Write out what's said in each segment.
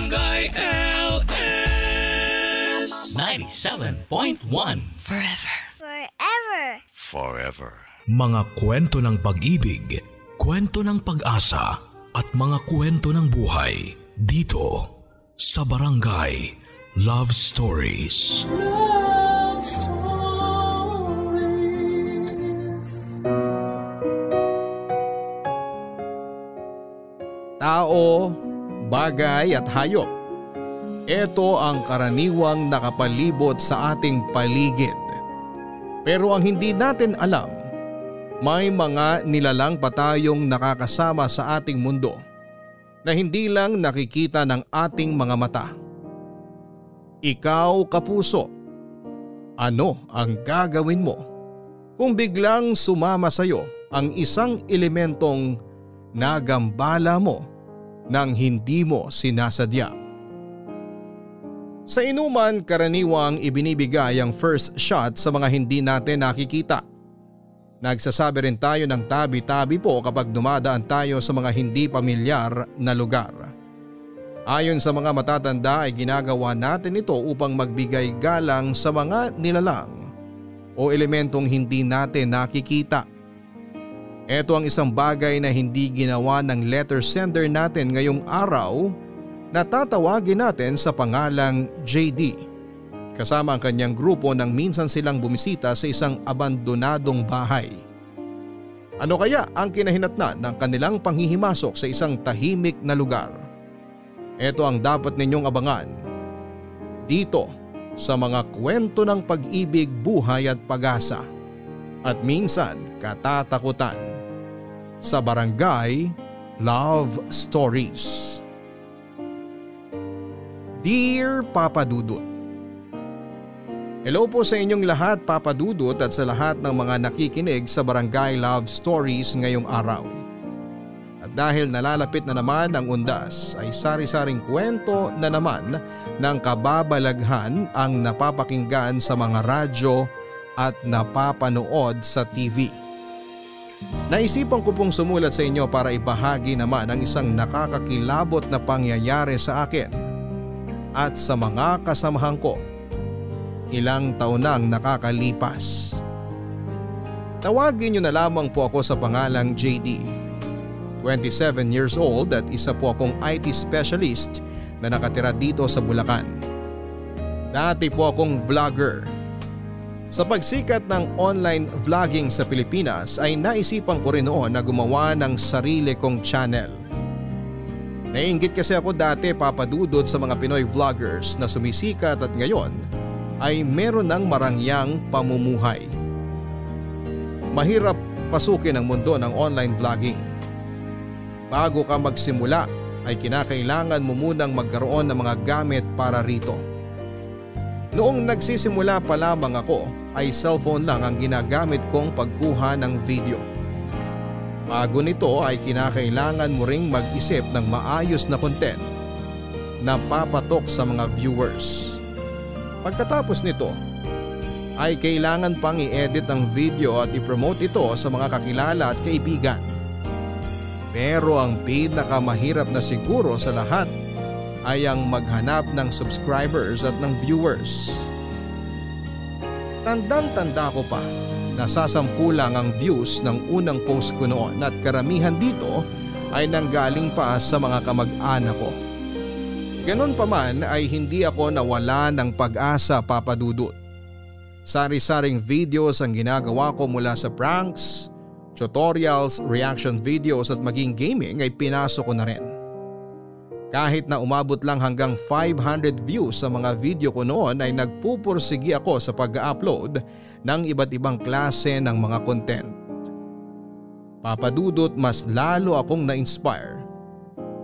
Barangay LS 97.1 Forever. Forever. Forever. Mga kwento ng pag-ibig, kwento ng pag-asa at mga kwento ng buhay dito sa Barangay Love Stories. Love Stories. Tao, bagay at hayop. Ito ang karaniwang nakapalibot sa ating paligid. Pero ang hindi natin alam, may mga nilalang pa tayong nakakasama sa ating mundo na hindi lang nakikita ng ating mga mata. Ikaw, kapuso, ano ang gagawin mo kung biglang sumama sa iyo ang isang elementong nagambala mo nang hindi mo sinasadya? Sa inuman, karaniwang ibinibigay ang first shot sa mga hindi natin nakikita. Nagsasabi rin tayo ng tabi-tabi po kapag dumadaan tayo sa mga hindi pamilyar na lugar. Ayon sa mga matatanda ay ginagawa natin ito upang magbigay galang sa mga nilalang o elementong hindi natin nakikita. Ito ang isang bagay na hindi ginawa ng letter sender natin ngayong araw na tatawagin natin sa pangalang JD. Kasama ang kanyang grupo nang minsan silang bumisita sa isang abandonadong bahay. Ano kaya ang kinahinatnan ng kanilang panghihimasok sa isang tahimik na lugar? Ito ang dapat ninyong abangan dito sa mga kwento ng pag-ibig, buhay at pag-asa at minsan katatakutan sa Barangay Love Stories. Dear Papa Dudut, hello po sa inyong lahat, Papa Dudut, at sa lahat ng mga nakikinig sa Barangay Love Stories ngayong araw. At dahil nalalapit na naman ang undas ay sari-saring kwento na naman ng kababalaghan ang napapakinggan sa mga radyo at napapanood sa TV. Naisipan ko pong sumulat sa inyo para ibahagi naman ang isang nakakakilabot na pangyayari sa akin at sa mga kasamahan ko. Ilang taon nang nakakalipas. Tawagin niyo na lamang po ako sa pangalang JD. 27 years old at isa po akong IT specialist na nakatira dito sa Bulacan. Dati po akong vlogger. Sa pagsikat ng online vlogging sa Pilipinas ay naisipan ko rin noon na gumawa ng sarili kong channel. Naiinggit kasi ako dati, Papa Dudut, sa mga Pinoy vloggers na sumisikat at ngayon ay meron ng marangyang pamumuhay. Mahirap pasukin ang mundo ng online vlogging. Bago ka magsimula ay kinakailangan mo munang magkaroon ng mga gamit para rito. Noong nagsisimula pa lamang ako ay cellphone lang ang ginagamit kong pagkuha ng video. Bago nito ay kinakailangan mo ring mag-isip ng maayos na content na papatok sa mga viewers. Pagkatapos nito ay kailangan pang i-edit ang video at i-promote ito sa mga kakilala at kaibigan. Pero ang pinakamahirap na siguro sa lahat ay ang maghanap ng subscribers at ng viewers. Tandang-tanda ko pa na 10 lang ang views ng unang post ko noon at karamihan dito ay nanggaling pa sa mga kamag-anak ko. Ganon pa man ay hindi ako nawala ng pag-asa, Papa Dudut. Sari-saring videos ang ginagawa ko mula sa pranks, tutorials, reaction videos at maging gaming ay pinasok ko na rin. Kahit na umabot lang hanggang 500 views sa mga video ko noon ay nagpupursigi ako sa pag-upload ng iba't ibang klase ng mga content. Papa Dudut, mas lalo akong na-inspire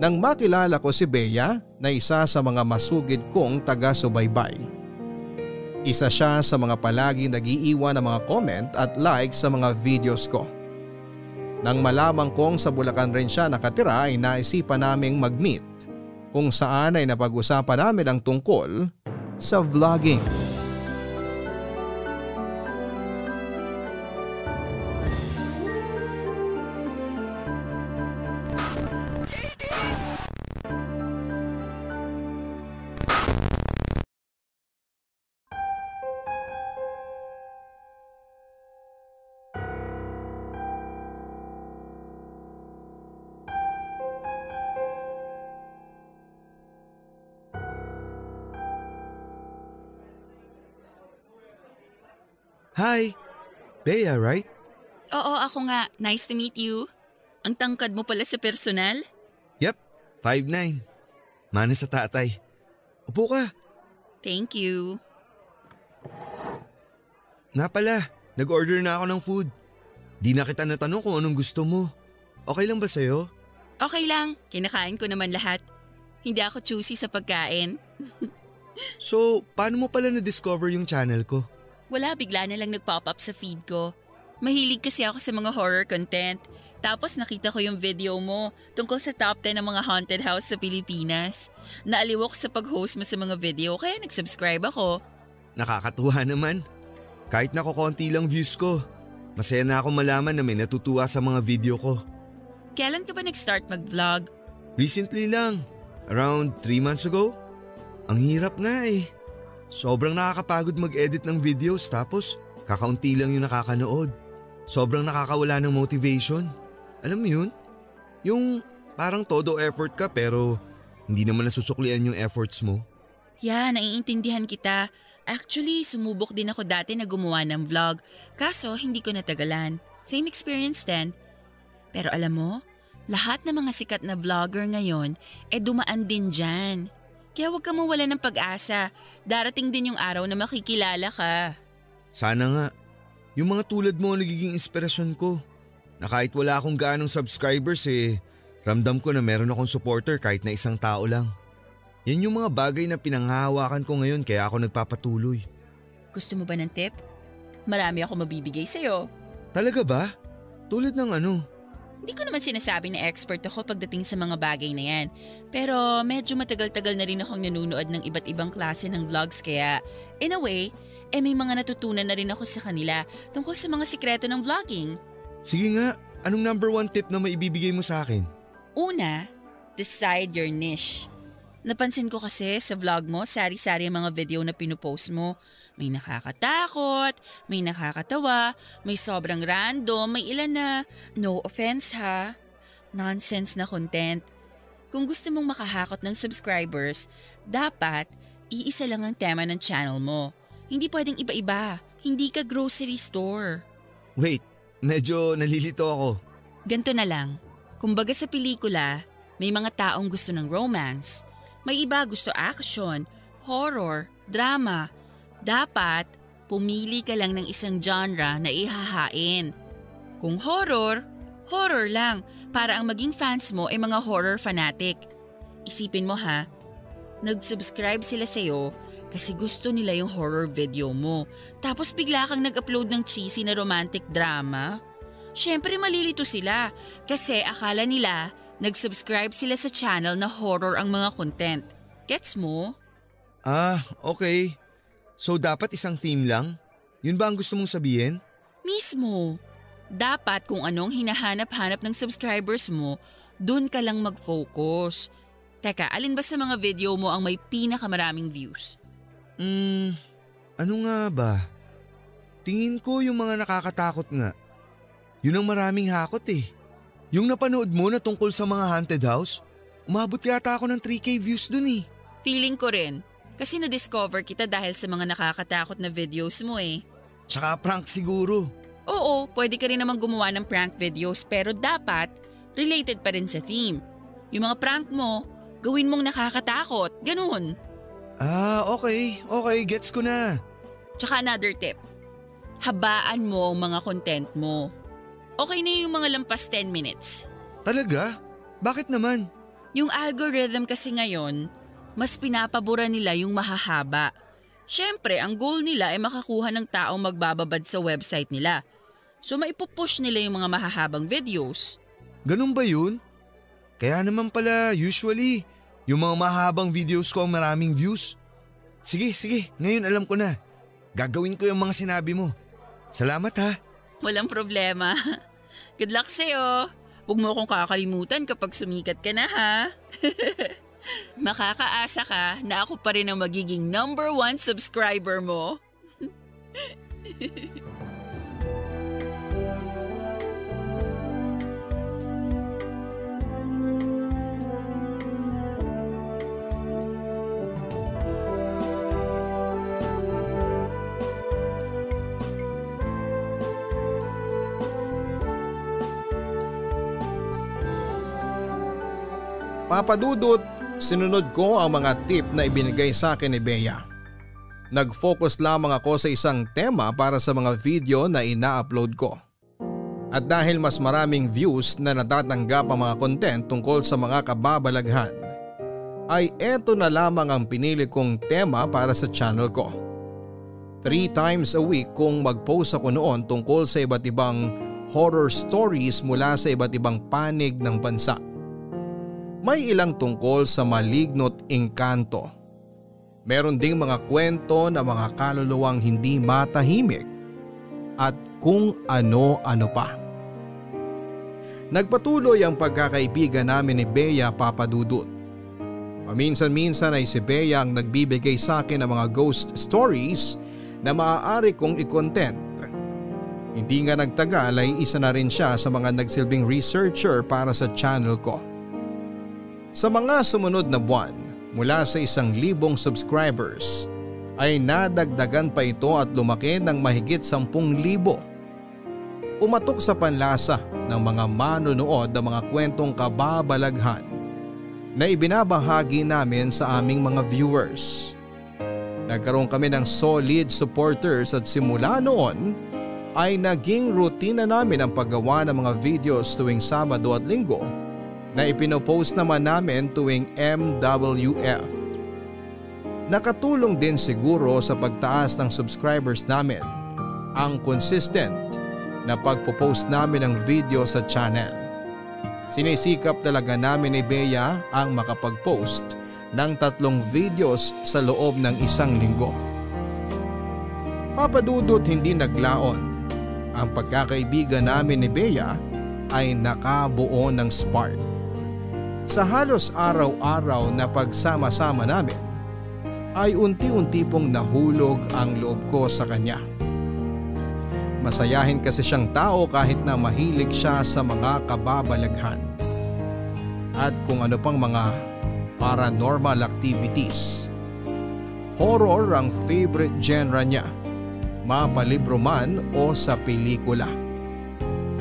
nang makilala ko si Bea na isa sa mga masugid kong taga-subaybay. Isa siya sa mga palagi nag-iiwan ng mga comment at like sa mga videos ko. Nang malamang kong sa Bulacan rin siya nakatira ay naisipan naming mag-meet kung saan ay napag-usapan namin ang tungkol sa vlogging. Hi! Bea, right? Oo, ako nga. Nice to meet you. Ang tangkad mo pala sa personal? Yep, 5'9". Mana sa tatay. Upo ka. Thank you. Nga pala, nag-order na ako ng food. Di na kita natanong kung anong gusto mo. Okay lang ba sa'yo? Okay lang. Kinakain ko naman lahat. Hindi ako choosy sa pagkain. So, paano mo pala na-discover yung channel ko? Wala, bigla na lang nag-pop up sa feed ko. Mahilig kasi ako sa mga horror content. Tapos nakita ko yung video mo tungkol sa top 10 ng mga haunted house sa Pilipinas. Naaliw ako sa pag-host mo sa mga video kaya nag-subscribe ako. Nakakatuwa naman. Kahit nakukonti lang views ko, masaya na ako malaman na may natutuwa sa mga video ko. Kailan ka ba nag-start mag-vlog? Recently lang, around 3 months ago. Ang hirap nga eh. Sobrang nakakapagod mag-edit ng videos tapos kakaunti lang yung nakakanood. Sobrang nakakawala ng motivation. Alam mo yun? Yung parang todo effort ka pero hindi naman nasusuklian yung efforts mo. Yeah, naiintindihan kita. Actually, sumubok din ako dati na gumawa ng vlog. Kaso, hindi ko natagalan. Same experience din. Pero alam mo, lahat ng mga sikat na vlogger ngayon, dumaan din dyan. Kaya huwag ka mawala ng pag-asa. Darating din yung araw na makikilala ka. Sana nga. Yung mga tulad mo ang nagiging inspirasyon ko. Na kahit wala akong gaanong subscribers ramdam ko na meron akong supporter kahit na isang tao lang. Yan yung mga bagay na pinanghahawakan ko ngayon kaya ako nagpapatuloy. Gusto mo ba ng tip? Marami ako mabibigay sa'yo. Talaga ba? Tulad ng ano? Hindi ko naman sinasabi na expert ako pagdating sa mga bagay na yan. Pero medyo matagal-tagal na rin akong nanunood ng iba't ibang klase ng vlogs kaya in a way, may mga natutunan na rin ako sa kanila tungkol sa mga sikreto ng vlogging. Sige nga, anong number 1 tip na maibibigay mo sa akin? Una, decide your niche. Napansin ko kasi sa vlog mo, sari-sari ang mga video na pinupost mo. May nakakatakot, may nakakatawa, may sobrang random, may ilan na, no offense ha, nonsense na content. Kung gusto mong makahakot ng subscribers, dapat iisa lang ang tema ng channel mo. Hindi pwedeng iba-iba, hindi ka grocery store. Wait, medyo nalilito ako. Ganto na lang, kumbaga sa pelikula, may mga taong gusto ng romance. May iba gusto action, horror, drama. Dapat, pumili ka lang ng isang genre na ihahain. Kung horror, horror lang para ang maging fans mo ay mga horror fanatic. Isipin mo ha, nag-subscribe sila sa'yo kasi gusto nila yung horror video mo. Tapos bigla kang nag-upload ng cheesy na romantic drama. Siyempre malilito sila kasi akala nila nag-subscribe sila sa channel na horror ang mga content. Gets mo? Ah, okay. So dapat isang theme lang? Yun ba ang gusto mong sabihin? Mismo. Dapat kung anong hinahanap-hanap ng subscribers mo, dun ka lang mag-focus. Teka, alin ba sa mga video mo ang may pinakamaraming views? Ano nga ba? Tingin ko yung mga nakakatakot nga. Yun ang maraming hakot eh. Yung napanood mo na tungkol sa mga haunted house, umabot yata ako ng 3K views dun eh. Feeling ko rin. Kasi na-discover kita dahil sa mga nakakatakot na videos mo eh. Tsaka prank siguro. Oo, pwede ka rin namang gumawa ng prank videos pero dapat related pa rin sa theme. Yung mga prank mo, gawin mong nakakatakot. Ganun. Ah, okay. Okay, gets ko na. Tsaka another tip. Habaan mo ang mga content mo. Okay na yung mga lampas 10 minutes. Talaga? Bakit naman? Yung algorithm kasi ngayon, mas pinapabura nila yung mahahaba. Siyempre, ang goal nila ay makakuha ng taong magbababad sa website nila. So maipupush nila yung mga mahahabang videos. Ganun ba yun? Kaya naman pala usually, yung mga mahabang videos ko ang maraming views. Sige, ngayon alam ko na. Gagawin ko yung mga sinabi mo. Salamat ha. Walang problema. Good luck sa'yo. Huwag mo akong kakalimutan kapag sumikat ka na ha. Makakaasa ka na ako pa rin ang magiging number 1 subscriber mo. Papadudot, sinunod ko ang mga tip na ibinigay sa akin ni Bea. Nag-focus lamang ako sa isang tema para sa mga video na ina-upload ko. At dahil mas maraming views na natatanggap ang mga content tungkol sa mga kababalaghan, ay eto na lamang ang pinili kong tema para sa channel ko. 3 times a week kung mag-post ako noon tungkol sa iba't ibang horror stories mula sa iba't ibang panig ng bansa. May ilang tungkol sa maligno't engkanto. Meron ding mga kwento na mga kaluluwang hindi matahimik at kung ano-ano pa. Nagpatuloy ang pagkakaibigan namin ni Bea, Papadudut. Paminsan-minsan ay si Bea ang nagbibigay sa akin ng mga ghost stories na maaari kong i-content. Hindi nga nagtagal ay isa na rin siya sa mga nagsilbing researcher para sa channel ko. Sa mga sumunod na buwan, mula sa 1,000 subscribers, ay nadagdagan pa ito at lumaki ng mahigit 10,000. Pumatok sa panlasa ng mga manonood ang mga kwentong kababalaghan na ibinabahagi namin sa aming mga viewers. Nagkaroon kami ng solid supporters at simula noon ay naging rutina namin ang paggawa ng mga videos tuwing Sabado at Linggo na ipinopost naman namin tuwing MWF. Nakatulong din siguro sa pagtaas ng subscribers namin ang consistent na pagpo-post namin ng video sa channel. Sinisikap talaga namin ni Bea ang makapag-post ng 3 videos sa loob ng 1 linggo. Papadudot, hindi naglaon. Ang pagkakaibigan namin ni Bea ay nakabuo ng spark. Sa halos araw-araw na pagsama-sama namin ay unti-unti pong nahulog ang loob ko sa kanya. Masayahin kasi siyang tao kahit na mahilig siya sa mga kababalaghan. At kung ano pang mga paranormal activities. Horror ang favorite genre niya, mapalibro man o sa pelikula.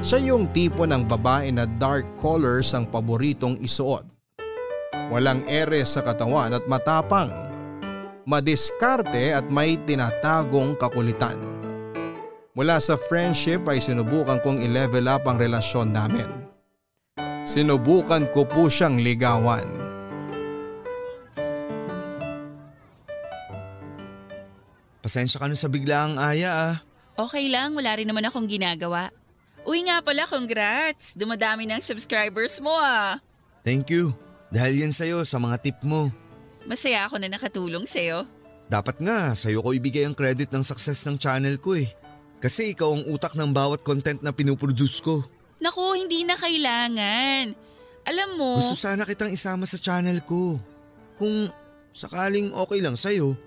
Siya yung tipo ng babae na dark colors ang paboritong isuot. Walang ere sa katawan at matapang. Madiskarte at may tinatagong kakulitan. Mula sa friendship ay sinubukan kong i-level up ang relasyon namin. Sinubukan ko po siyang ligawan. Pasensya ka na sa biglaang aya ah. Okay lang, wala rin naman akong ginagawa. Uy nga pala, congrats! Dumadami ng subscribers mo ah. Thank you. Dahil yan sa'yo sa mga tip mo. Masaya ako na nakatulong sa'yo. Dapat nga sa'yo ko ibigay ang credit ng success ng channel ko eh. Kasi ikaw ang utak ng bawat content na pinuproduce ko. Naku, hindi na kailangan. Alam mo… Gusto sana kitang isama sa channel ko. Kung sakaling okay lang sa'yo,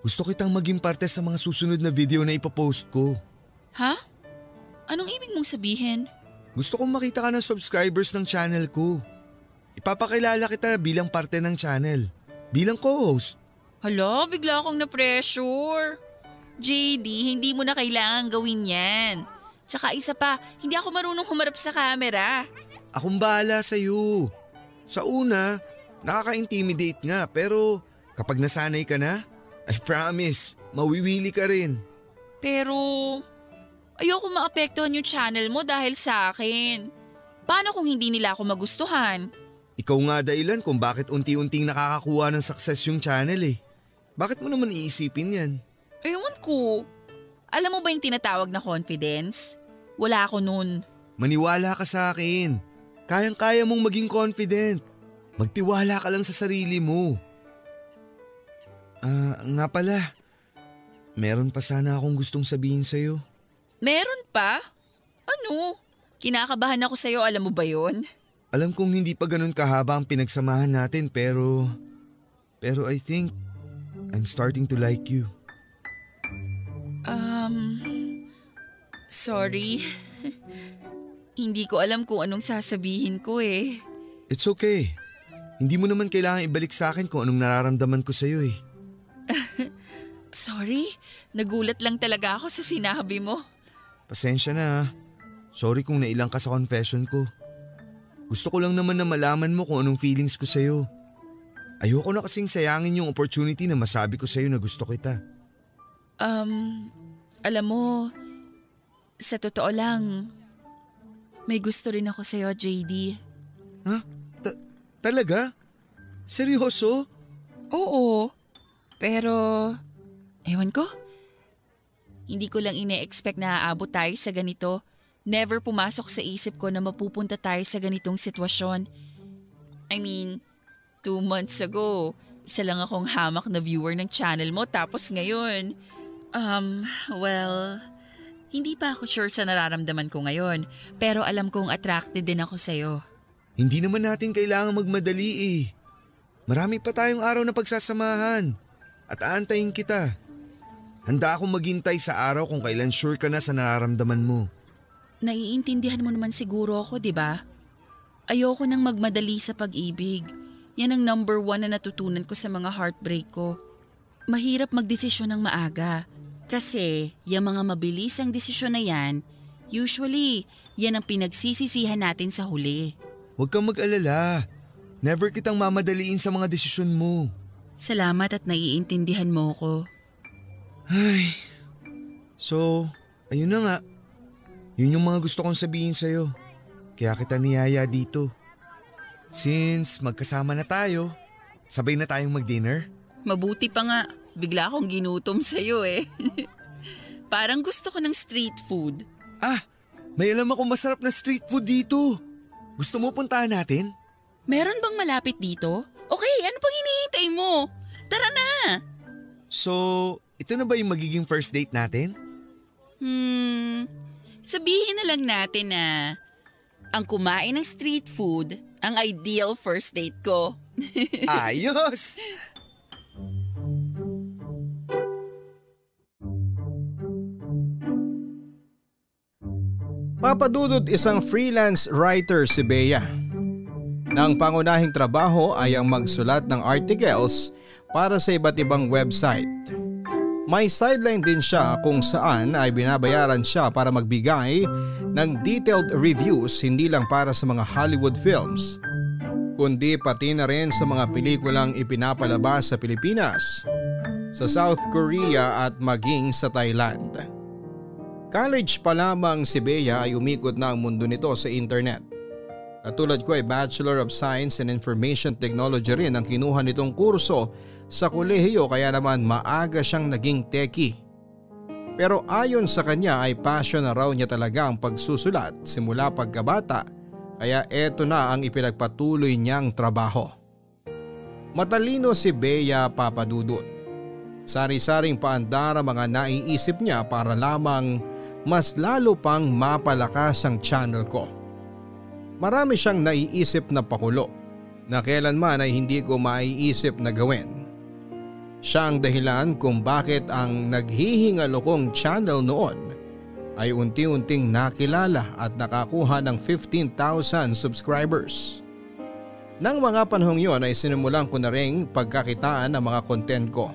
gusto kitang maging parte sa mga susunod na video na ipopost ko. Ha? Anong ibig mong sabihin? Gusto kong makita ka ng subscribers ng channel ko. Ipapakilala kita bilang parte ng channel. Bilang co-host. Hala, bigla akong na-pressure. JD, hindi mo na kailangan gawin yan. Tsaka isa pa, hindi ako marunong humarap sa camera. Akong bahala sa'yo. Sa una, nakaka-intimidate nga pero kapag nasanay ka na, I promise, mawiwili ka rin. Pero ayoko maapektuhan yung channel mo dahil sa akin. Paano kung hindi nila ako magustuhan? Ikaw nga dahilan kung bakit unti-unting nakakakuha ng success yung channel eh. Bakit mo naman iisipin yan? Ewan ko. Alam mo ba yung tinatawag na confidence? Wala ako nun. Maniwala ka sa akin. Kayang-kaya mong maging confident. Magtiwala ka lang sa sarili mo. Nga pala. Meron pa sana akong gustong sabihin sa'yo. Meron pa? Ano? Kinakabahan ako sa'yo, alam mo ba yun? Alam kong hindi pa ganun kahaba ang pinagsamahan natin pero I think I'm starting to like you. Sorry. Hindi ko alam kung anong sasabihin ko eh. It's okay. Hindi mo naman kailangan ibalik sa akin kung anong nararamdaman ko sa'yo eh. Sorry, nagulat lang talaga ako sa sinabi mo. Pasensya na. Sorry kung nailang ka sa confession ko. Gusto ko lang naman na malaman mo kung anong feelings ko sa'yo. Ayoko na kasing sayangin yung opportunity na masabi ko sa'yo na gusto kita. Alam mo, sa totoo lang, may gusto rin ako sa'yo, JD. Ha? Talaga? Seryoso? Oo, pero ewan ko. Hindi ko lang ine-expect na aabot tayo sa ganito. Never pumasok sa isip ko na mapupunta tayo sa ganitong sitwasyon. I mean, 2 months ago, isa lang akong hamak na viewer ng channel mo tapos ngayon, well, hindi pa ako sure sa nararamdaman ko ngayon pero alam kong attracted din ako sa'yo. Hindi naman natin kailangan magmadali eh. Marami pa tayong araw na pagsasamahan at aantayin kita. Handa akong maghintay sa araw kung kailan sure ka na sa nararamdaman mo. Naiintindihan mo naman siguro ako, di ba? Ayoko nang magmadali sa pag-ibig. Yan ang number 1 na natutunan ko sa mga heartbreak ko. Mahirap magdesisyon ng maaga. Kasi yung mga mabilis ang desisyon na yan, usually yan ang pinagsisisihan natin sa huli. Huwag kang mag-alala. Never kitang mamadaliin sa mga desisyon mo. Salamat at naiintindihan mo ko. Ay, so, ayun na nga. Yun yung mga gusto kong sabihin sa'yo. Kaya kita niyaya dito. Since magkasama na tayo, sabay na tayong mag-dinner. Mabuti pa nga, bigla akong ginutom sa'yo eh. Parang gusto ko ng street food. Ah, may alam akong masarap na street food dito. Gusto mo puntahan natin? Meron bang malapit dito? Okay, ano pang hinihintay mo? Tara na! So, ito na ba yung magiging first date natin? Sabihin na lang natin na ang kumain ng street food ang ideal first date ko. Ayos! Papadudod isang freelance writer si Bea. Nang pangunahing trabaho ay ang magsulat ng articles para sa iba't ibang website. May sideline din siya kung saan ay binabayaran siya para magbigay ng detailed reviews hindi lang para sa mga Hollywood films, kundi pati na rin sa mga pelikulang ipinapalabas sa Pilipinas, sa South Korea at maging sa Thailand. College pa lamang si Bea ay umikot na ang mundo nito sa internet. Katulad ko ay Bachelor of Science and Information Technology rin ang kinuha nitong kurso sa kolehiyo kaya naman maaga siyang naging techie. Pero ayon sa kanya ay passion na raw niya talaga ang pagsusulat simula pagkabata kaya eto na ang ipinagpatuloy niyang trabaho. Matalino si Bea Papadudut. Sari-saring paandar ang mga naiisip niya para lamang mas lalo pang mapalakas ang channel ko. Marami siyang naiisip na pakulo na kailanman ay hindi ko maiisip na gawin. Siya ang dahilan kung bakit ang naghihingalo kong channel noon ay unti-unting nakilala at nakakuha ng 15,000 subscribers. Nang mga panahong yon ay sinimulan ko na ring pagkakitaan ng mga content ko.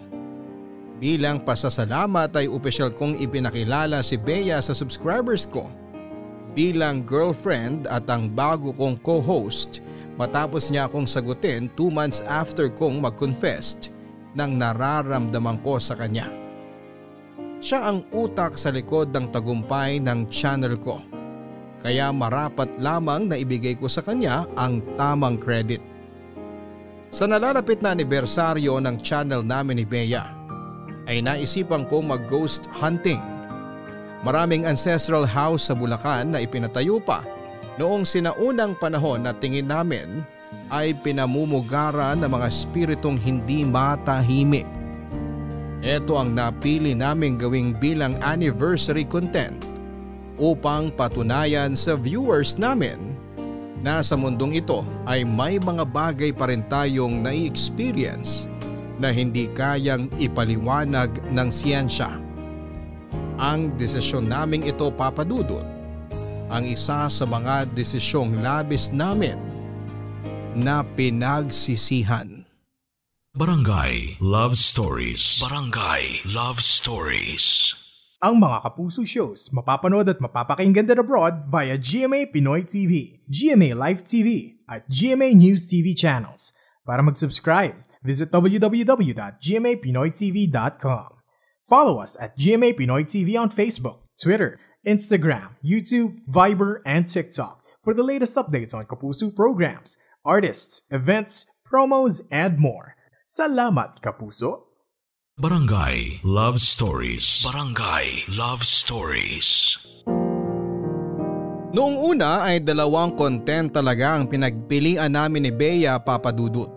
Bilang pasasalamat ay opisyal kong ipinakilala si Bea sa subscribers ko bilang girlfriend at ang bago kong co-host matapos niya akong sagutin 2 months after kong mag-confess ng nararamdaman ko sa kanya. Siya ang utak sa likod ng tagumpay ng channel ko, kaya marapat lamang na ibigay ko sa kanya ang tamang credit. Sa nalalapit na anibersaryo ng channel namin ni Bea, ay naisipan kong mag-ghost hunting. Maraming ancestral house sa Bulacan na ipinatayo pa noong sinaunang panahon na tingin namin ay pinamumugaran ng mga espiritong hindi matahimik. Ito ang napili naming gawing bilang anniversary content upang patunayan sa viewers namin na sa mundong ito ay may mga bagay pa rin tayong nai-experience na hindi kayang ipaliwanag ng siyensya. Ang desisyon naming ito, Papadudut, ang isa sa mga desisyong labis namin na pinagsisihan. Barangay Love Stories. Barangay Love Stories. Ang mga Kapuso shows mapapanood at mapapakinggan din abroad via GMA Pinoy TV, GMA Live TV at GMA News TV channels. Para mag-subscribe, visit www.gmapinoytv.com. Follow us at GMA Pinoy TV on Facebook, Twitter, Instagram, YouTube, Viber, and TikTok for the latest updates on Kapuso programs, artists, events, promos, and more. Salamat, Kapuso! Barangay Love Stories. Barangay Love Stories. Noong una ay 2 content talaga ang pinagpilian namin ni Bea Papadudut.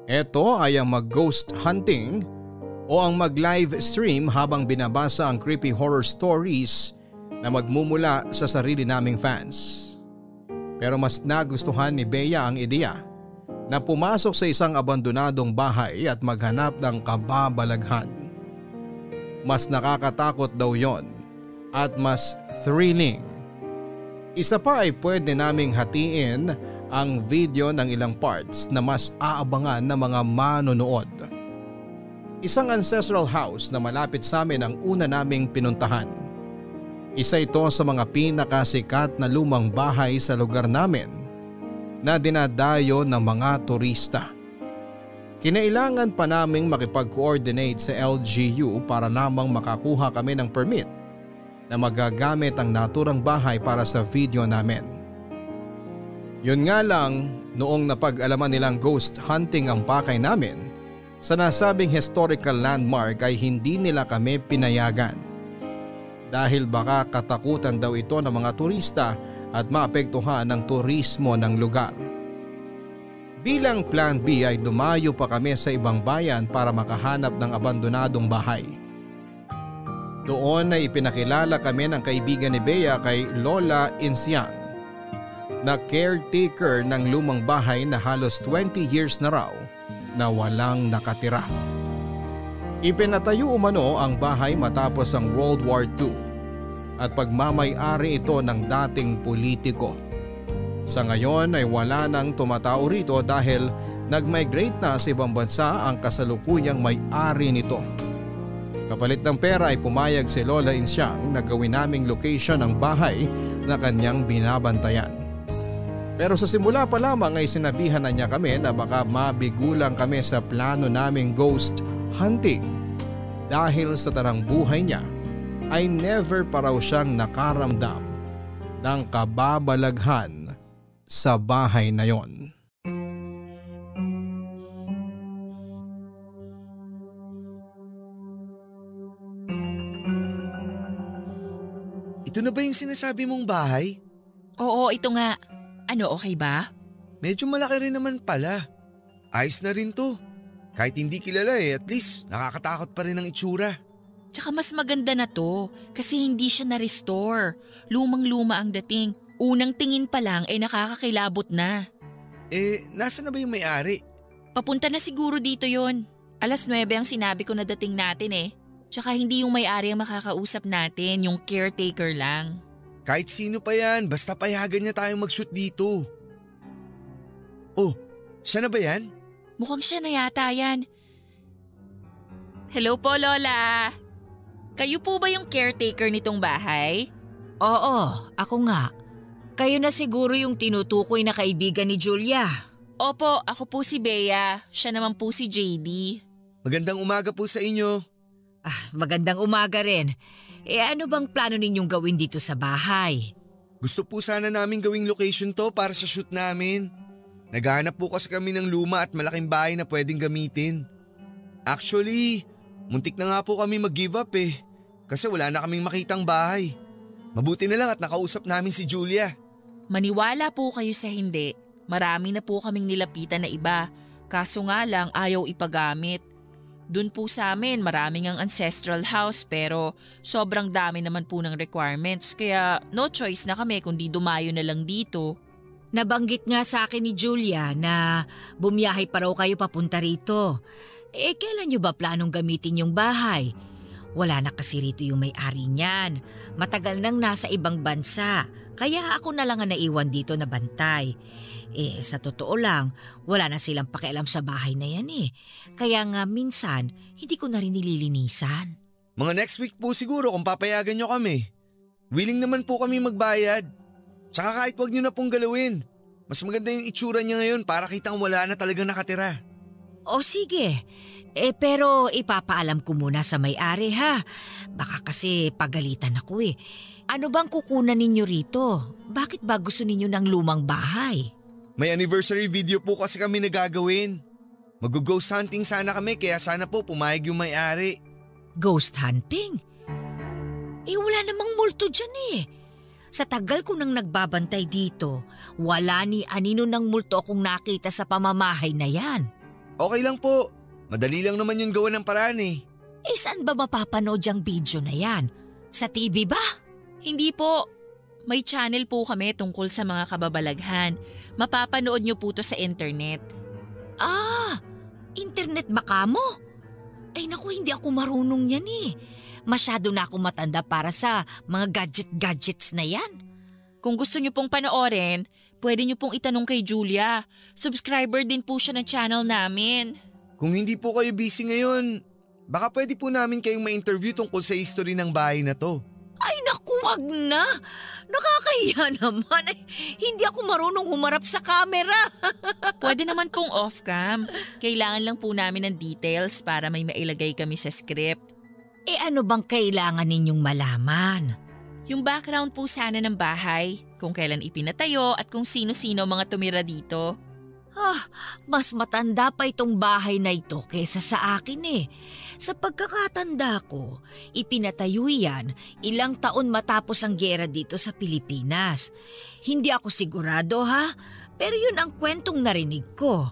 Ito ay ang mag-ghost hunting o ang mag-live stream habang binabasa ang creepy horror stories na magmumula sa sarili naming fans. Pero mas nagustuhan ni Bea ang ideya na pumasok sa isang abandonadong bahay at maghanap ng kababalaghan. Mas nakakatakot daw yon at mas thrilling. Isa pa ay pwede naming hatiin ang video ng ilang parts na mas aabangan ng mga manonood. Isang ancestral house na malapit sa amin ang una naming pinuntahan. Isa ito sa mga pinakasikat na lumang bahay sa lugar namin na dinadayo ng mga turista. Kinailangan pa naming makipag-coordinate sa LGU para lamang makakuha kami ng permit na magagamit ang naturang bahay para sa video namin. Yun nga lang, noong napag-alaman nilang ghost hunting ang pakay namin, sa nasabing historical landmark ay hindi nila kami pinayagan. Dahil baka katakutan daw ito ng mga turista at maapektuhan ang turismo ng lugar. Bilang plan B ay dumayo pa kami sa ibang bayan para makahanap ng abandonadong bahay. Doon ay ipinakilala kami ng kaibigan ni Bea kay Lola Insiang, na caretaker ng lumang bahay na halos 20 years na raw na walang nakatira. Ipinatayo umano ang bahay matapos ang World War II at pagmamay-ari ito ng dating politiko. Sa ngayon ay wala nang tumatao rito dahil nag-migrate na sa ibang bansa ang kasalukuyang may-ari nito. Kapalit ng pera ay pumayag si Lola Insiang na gawin naming location ang bahay na kanyang binabantayan. Pero sa simula pa lamang ay sinabihan na niya kami na baka mabigulang kami sa plano naming ghost hunting dahil sa tarang buhay niya ay never pa raw siyang nakaramdam ng kababalaghan sa bahay na yon. Ito na ba yung sinasabi mong bahay? Oo, ito nga. Ano, okay ba? Medyo malaki rin naman pala. Ayos na rin to. Kahit hindi kilala at least nakakatakot pa rin ang itsura. Tsaka mas maganda na to kasi hindi siya na-restore. Lumang-luma ang dating. Unang tingin pa lang ay nakakakilabot na. Nasa na ba yung may-ari? Papunta na siguro dito yon. 9:00 ang sinabi ko na dating natin eh. Tsaka hindi yung may-ari ang makakausap natin, yung caretaker lang. Kahit sino pa yan, basta payagan niya tayong mag-shoot dito. Oh, siya na ba yan? Mukhang siya na yata yan. Hello po, Lola. Kayo po ba yung caretaker nitong bahay? Oo, ako nga. Kayo na siguro yung tinutukoy na kaibigan ni Julia. Opo, ako po si Bea. Siya naman po si JD. Magandang umaga po sa inyo. Magandang umaga rin. Ano bang plano ninyong gawin dito sa bahay? Gusto po sana naming gawing location to para sa shoot namin. Naghahanap po kasi kami ng luma at malaking bahay na pwedeng gamitin. Actually, muntik na nga po kami mag-give up kasi wala na kaming makitang bahay. Mabuti na lang at nakausap namin si Julia. Maniwala po kayo sa hindi. Marami na po kaming nilapitan na iba. Kaso nga lang ayaw ipagamit. Doon po sa amin maraming ang ancestral house pero sobrang dami naman po ng requirements kaya no choice na kami kundi dumayo na lang dito. Nabanggit nga sa akin ni Julia na bumiyahe pa raw kayo papunta rito. Kailan nyo ba planong gamitin yung bahay? Wala na kasi rito yung may-ari niyan. Matagal nang nasa ibang bansa. Kaya ako na lang ang naiwan dito na bantay. Sa totoo lang, wala na silang pakialam sa bahay na yan Kaya nga minsan, hindi ko na rin nililinisan. Mga next week po siguro kung papayagan nyo kami. Willing naman po kami magbayad. Tsaka kahit wag nyo na pong galawin. Mas maganda yung itsura niya ngayon para kitang wala na talagang nakatira. O sige, pero ipapaalam ko muna sa may-ari ha. Baka kasi pagalitan ako eh. Ano bang kukunan ninyo rito? Bakit ba gusto ninyo ng lumang bahay? May anniversary video po kasi kami nagagawin. Mag-ghost hunting sana kami kaya sana po pumayag yung may-ari. Ghost hunting? Wala namang multo dyan eh. Sa tagal ko nang nagbabantay dito, wala ni anino ng multo akong nakita sa pamamahay na yan. Okay lang po. Madali lang naman yung gawa ng paraan eh. Saan ba mapapanood yung video na yan? Sa TV ba? Hindi po. May channel po kami tungkol sa mga kababalaghan. Mapapanood nyo po to sa internet. Internet ba kamo? Ay naku, hindi ako marunong yan eh. Masyado na akong matanda para sa mga gadgets na yan. Kung gusto nyo pong panoorin, pwede nyo pong itanong kay Julia. Subscriber din po siya ng channel namin. Kung hindi po kayo busy ngayon, baka pwede po namin kayong ma-interview tungkol sa history ng bahay na to. Ay naku, wag na. Nakakahiya naman. Ay, hindi ako marunong humarap sa camera. Pwede naman pong off-cam. Kailangan lang po namin ng details para may mailagay kami sa script. Ano bang kailangan ninyong malaman? Yung background po sana ng bahay, kung kailan ipinatayo at kung sino-sino mga tumira dito. Mas matanda pa itong bahay na ito kaysa sa akin eh. Sa pagkakatanda ko, ipinatayo yan ilang taon matapos ang giyera dito sa Pilipinas. Hindi ako sigurado ha, pero yun ang kwentong narinig ko.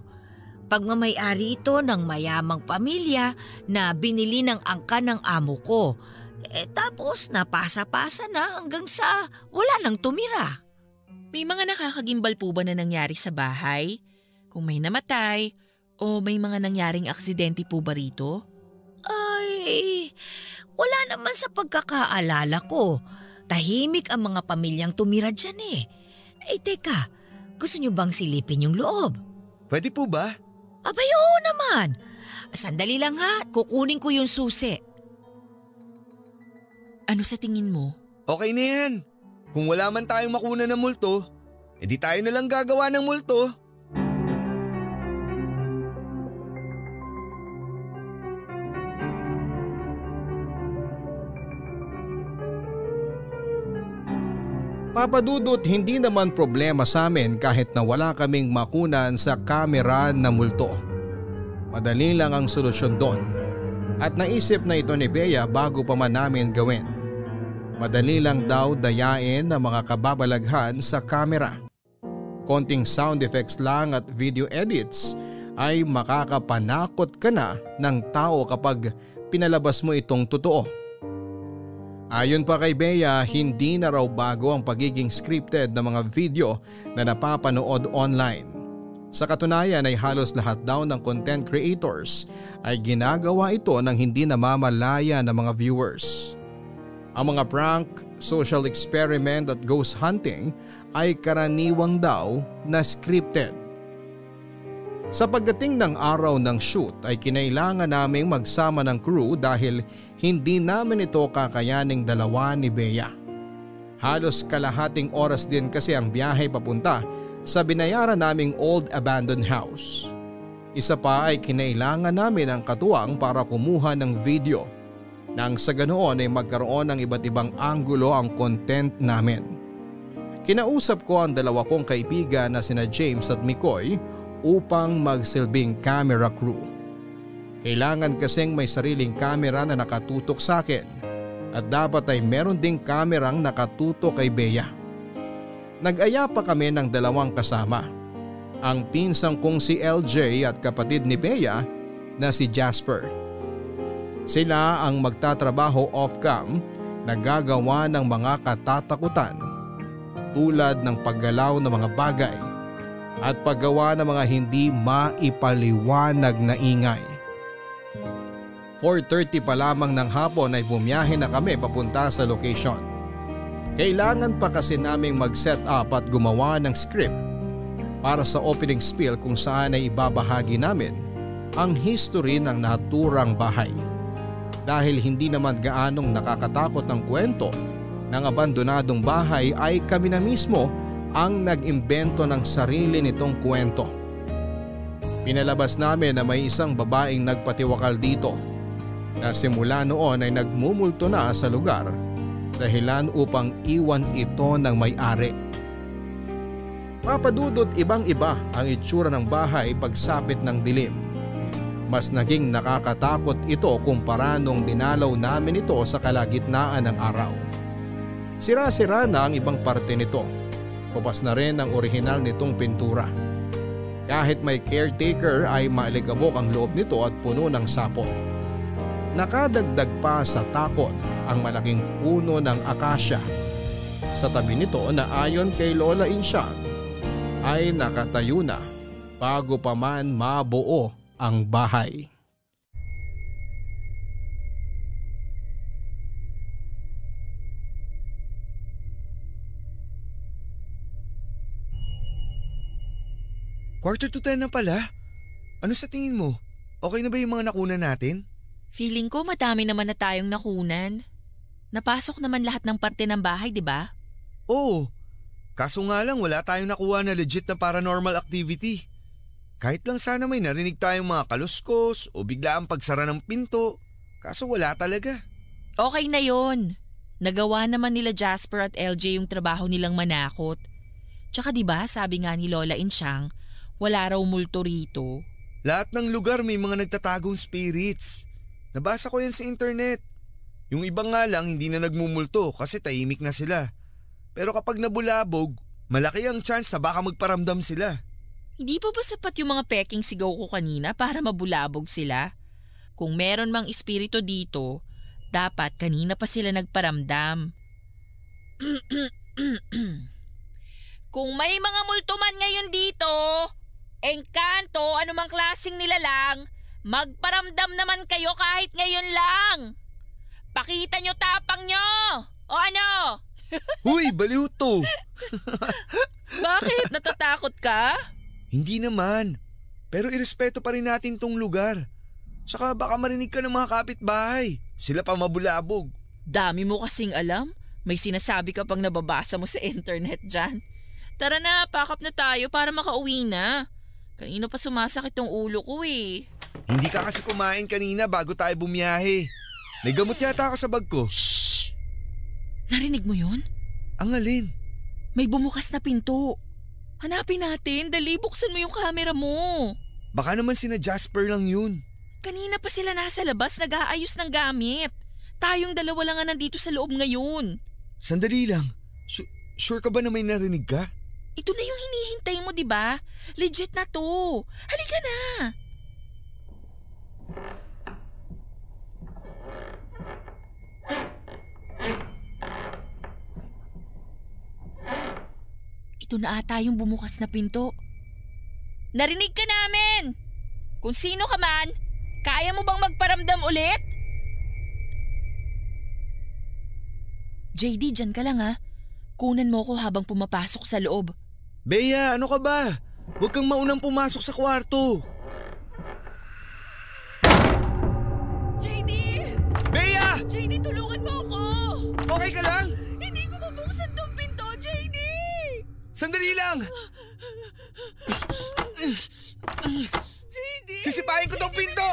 Pagmamay-ari ito ng mayamang pamilya na binili ng angkan ng amo ko. Tapos napasa-pasa na hanggang sa wala nang tumira. May mga nakakagimbal po ba na nangyari sa bahay? Kung may namatay o may mga nangyaring aksidente po ba rito? Ay, wala naman sa pagkakaalala ko. Tahimik ang mga pamilyang tumira dyan eh. Teka, gusto nyo bang silipin yung loob? Pwede po ba? Abay, oo naman. Sandali lang ha, kukunin ko yung susi. Ano sa tingin mo? Okay na yan. Kung wala man tayong makuna ng multo, edi tayo na lang gagawa ng multo. Papadudot, hindi naman problema sa amin kahit na wala kaming makunan sa kamera na multo. Madali lang ang solusyon doon. At naisip na ito ni Bea bago pa man namin gawin. Madali lang daw dayain ang mga kababalaghan sa kamera. Konting sound effects lang at video edits ay makakapanakot ka na ng tao kapag pinalabas mo itong totoo. Ayon pa kay Bea, hindi na raw bago ang pagiging scripted na mga video na napapanood online. Sa katunayan ay halos lahat daw ng content creators ay ginagawa ito ng hindi namamalaya ng mga viewers. Ang mga prank, social experiment at ghost hunting ay karaniwang daw na scripted. Sa pagdating ng araw ng shoot ay kinailangan naming magsama ng crew dahil hindi namin ito kakayaning dalawa ni Bea. Halos kalahating oras din kasi ang biyahe papunta sa binayaran naming old abandoned house. Isa pa ay kinailangan namin ang katuwang para kumuha ng video nang sa ganoon ay magkaroon ng iba't ibang anggulo ang content namin. Kinausap ko ang dalawa kong kaibigan na sina James at Mikoy upang magsilbing camera crew. Kailangan kasing may sariling camera na nakatutok sa akin at dapat ay meron ding kamerang nakatutok kay Bea. Nag-aya pa kami ng dalawang kasama. Ang pinsang kong si LJ at kapatid ni Bea na si Jasper. Sila ang magtatrabaho off-cam na gagawa ng mga katatakutan tulad ng paggalaw ng mga bagay at paggawa ng mga hindi maipaliwanag na ingay. 4:30 pa lamang ng hapon ay bumiyahe na kami papunta sa location. Kailangan pa kasi naming mag-set up at gumawa ng script para sa opening spiel kung saan ay ibabahagi namin ang history ng naturang bahay. Dahil hindi naman gaanong nakakatakot ang kwento ng abandonadong bahay ay kami na mismo ang nag-imbento ng sarili nitong kwento. Pinalabas namin na may isang babaeng nagpatiwakal dito na simula noon ay nagmumulto na sa lugar dahilan upang iwan ito ng may-ari. Papadudot ibang-iba ang itsura ng bahay pagsapit ng dilim. Mas naging nakakatakot ito kumpara nung dinalaw namin ito sa kalagitnaan ng araw. Sira-sira na ang ibang parte nito. Kupas na rin ang orihinal nitong pintura. Kahit may caretaker ay maalikabok ang loob nito at puno ng sapot. Nakadagdag pa sa takot ang malaking puno ng akasya sa tabi nito na ayon kay Lola Insyang ay nakatayo na bago pa man mabuo ang bahay. Quarter to 10 na pala. Ano sa tingin mo? Okay na ba yung mga nakunan natin? Feeling ko madami naman na tayong nakunan. Napasok naman lahat ng parte ng bahay, di ba? Oo. Kaso nga lang wala tayong nakuha na legit na paranormal activity. Kahit lang sana may narinig tayong mga kaluskos o bigla ang pagsara ng pinto. Kaso wala talaga. Okay na yon. Nagawa naman nila Jasper at LJ yung trabaho nilang manakot. Tsaka di ba sabi nga ni Lola Insyang, wala raw multo rito. Lahat ng lugar may mga nagtatagong spirits. Nabasa ko yan sa internet. Yung iba nga lang hindi na nagmumulto kasi tahimik na sila. Pero kapag nabulabog, malaki ang chance na baka magparamdam sila. Hindi pa ba sapat yung mga peking sigaw ko kanina para mabulabog sila? Kung meron mang espiritu dito, dapat kanina pa sila nagparamdam. Kung may mga multo man ngayon dito, engkanto, anumang klaseng nilalang, magparamdam naman kayo kahit ngayon lang. Pakita nyo tapang nyo! O ano? Huy, baliw to! Bakit? Natatakot ka? Hindi naman. Pero irespeto pa rin natin tong lugar. Saka baka marinig ka ng mga kapitbahay. Sila pa mabulabog. Dami mo kasing alam. May sinasabi ka pang nababasa mo sa internet dyan. Tara na, pakap na tayo para makauwi na. Kanina pa sumasakit tong ulo ko eh. Hindi ka kasi kumain kanina bago tayo bumiyahe. May gamot yata ako sa bag ko. Shhh! Narinig mo yun? Ang alin? May bumukas na pinto. Hanapin natin, dali buksan mo yung camera mo. Baka naman sina Jasper lang yun. Kanina pa sila nasa labas nag-aayos ng gamit. Tayong dalawa lang nga nandito sa loob ngayon. Sandali lang. Sure ka ba na may narinig ka? Ito na yung hinihintay mo, di ba? Legit na to. Halika na. Ito na ata yung bumukas na pinto. Narinig ka namin! Kung sino ka man, kaya mo bang magparamdam ulit? JD, dyan ka lang ha. Kunan mo ko habang pumapasok sa loob. Bea, ano ka ba? Huwag kang maunang pumasok sa kwarto. JD! Bea! JD, tulungan mo ako! Okay ka lang? Hindi ko mabuksan tong pinto, JD! Sandali lang! JD! Sisipain ko tong pinto!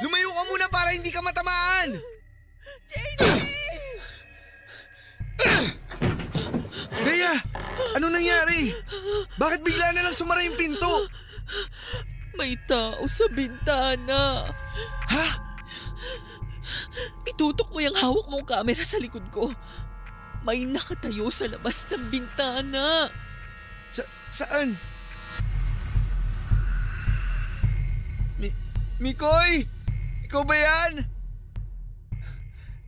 Lumayo ka muna para hindi ka matamaan! JD! Bea! Ano nangyari? Bakit bigla na lang sumara yung pinto? May tao sa bintana. Ha? Itutok mo yung hawak mong camera sa likod ko. May nakatayo sa labas ng bintana. Saan? Mikoy! Ikaw ba yan?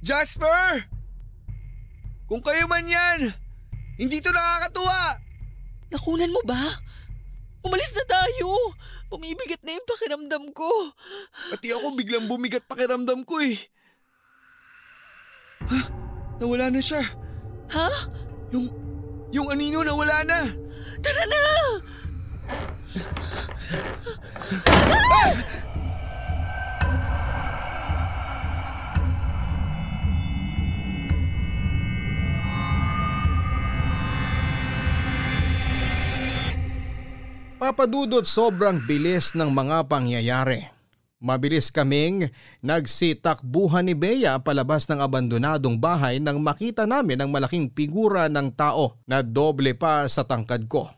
Jasper! Kung kayo man yan, hindi to nakakatuwa! Nakunan mo ba? Umalis na tayo! Bumibigat na yung pakiramdam ko. Pati ako biglang bumigat pakiramdam ko eh. Ha? Nawala na siya. Ha? Yung anino nawala na. Tara na! Papadudot, sobrang bilis ng mga pangyayari. Mabilis kaming nagsitakbuhan ni Bea palabas ng abandonadong bahay nang makita namin ang malaking figura ng tao na doble pa sa tangkad ko.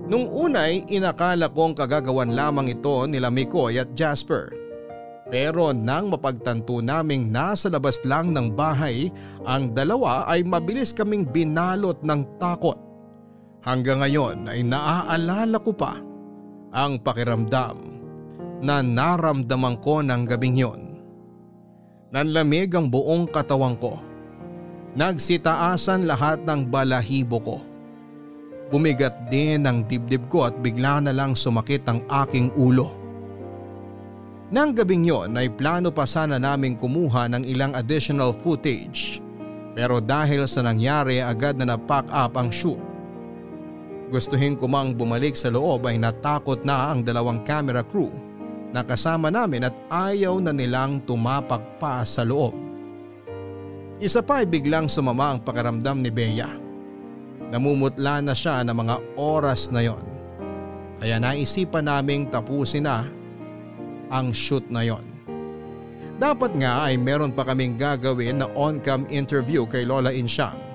Nung una'y inakala kong kagagawan lamang ito nila Mikoy at Jasper. Pero nang mapagtanto naming nasa labas lang ng bahay ang dalawa ay mabilis kaming binalot ng takot. Hanggang ngayon ay naaalala ko pa ang pakiramdam na naramdaman ko ng gabing yon. Nanlamig ang buong katawan ko. Nagsitaasan lahat ng balahibo ko. Bumigat din ang dibdib ko at bigla na lang sumakit ang aking ulo. Nang gabing yon ay plano pa sana naming kumuha ng ilang additional footage. Pero dahil sa nangyari agad na na-pack up ang shoot. Gustuhin ko mang bumalik sa loob ay natakot na ang dalawang camera crew na kasama namin at ayaw na nilang tumapak pa sa loob. Isa pa ay biglang sumama ang pakiramdam ni Bea. Namumutla na siya ng mga oras na yon. Kaya naisipan naming tapusin na ang shoot na yon. Dapat nga ay meron pa kaming gagawin na on-cam interview kay Lola Insyang.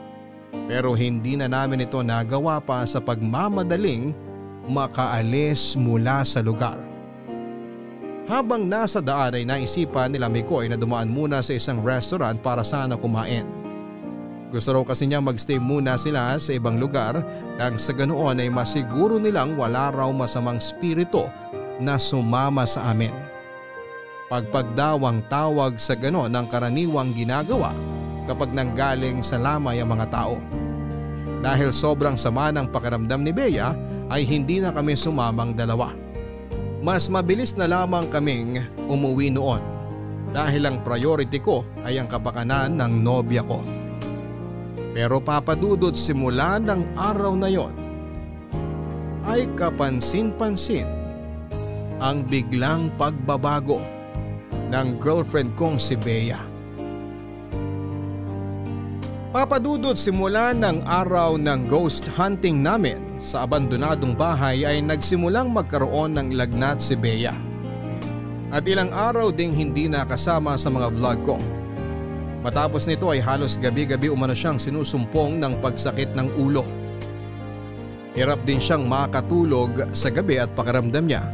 Pero hindi na namin ito nagawa pa sa pagmamadaling makaalis mula sa lugar. Habang nasa daan ay naisipan nila Mikoy na dumaan muna sa isang restaurant para sana kumain. Gusto raw kasi niya magstay muna sila sa ibang lugar nang sa ganoon ay masiguro nilang wala raw masamang spirito na sumama sa amin. Pagpagdawang tawag sa ganoon ang karaniwang ginagawa kapag nanggaling sa lamay ang mga tao. Dahil sobrang sama ng pakiramdam ni Bea ay hindi na kami sumamang dalawa. Mas mabilis na lamang kaming umuwi noon dahil ang priority ko ay ang kapakanan ng nobya ko. Pero Papadudot, simula ng araw na yon ay kapansin-pansin ang biglang pagbabago ng girlfriend kong si Bea. Papadudot, simula ng araw ng ghost hunting namin sa abandonadong bahay ay nagsimulang magkaroon ng lagnat si Bea. At ilang araw ding hindi nakasama sa mga vlog ko. Matapos nito ay halos gabi-gabi umano siyang sinusumpong ng pagsakit ng ulo. Hirap din siyang makatulog sa gabi at pakiramdam niya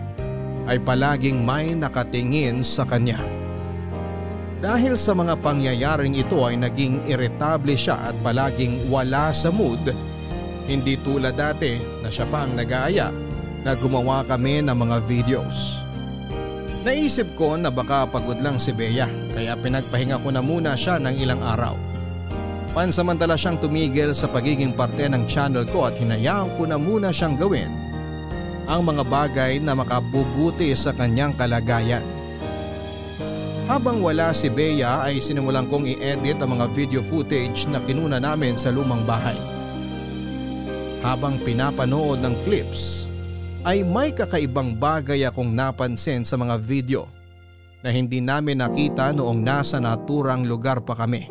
ay palaging may nakatingin sa kanya. Dahil sa mga pangyayaring ito ay naging irritable siya at palaging wala sa mood, hindi tulad dati na siya pa ang nag-aaya na gumawa kami ng mga videos. Naisip ko na baka pagod lang si Bea kaya pinagpahinga ko na muna siya ng ilang araw. Pansamantala siyang tumigil sa pagiging parte ng channel ko at hinayaan ko na muna siyang gawin ang mga bagay na makabubuti sa kanyang kalagayan. Habang wala si Bea ay sinimulan kong i-edit ang mga video footage na kinuna namin sa lumang bahay. Habang pinapanood ng clips ay may kakaibang bagay akong napansin sa mga video na hindi namin nakita noong nasa naturang lugar pa kami.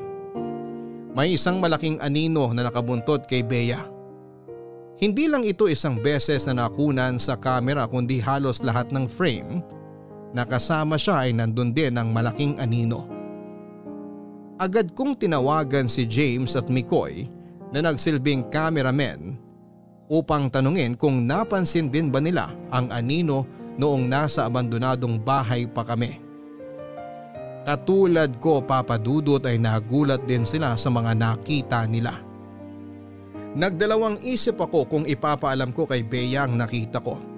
May isang malaking anino na nakabuntot kay Bea. Hindi lang ito isang beses na nakunan sa camera kundi halos lahat ng frame na kasama siya ay nandun din ang malaking anino. Agad kong tinawagan si James at Mikoy na nagsilbing cameramen upang tanungin kung napansin din ba nila ang anino noong nasa abandonadong bahay pa kami. Katulad ko, Papadudot, ay nagulat din sila sa mga nakita nila. Nagdalawang isip ako kung ipapaalam ko kay Bea ang nakita ko.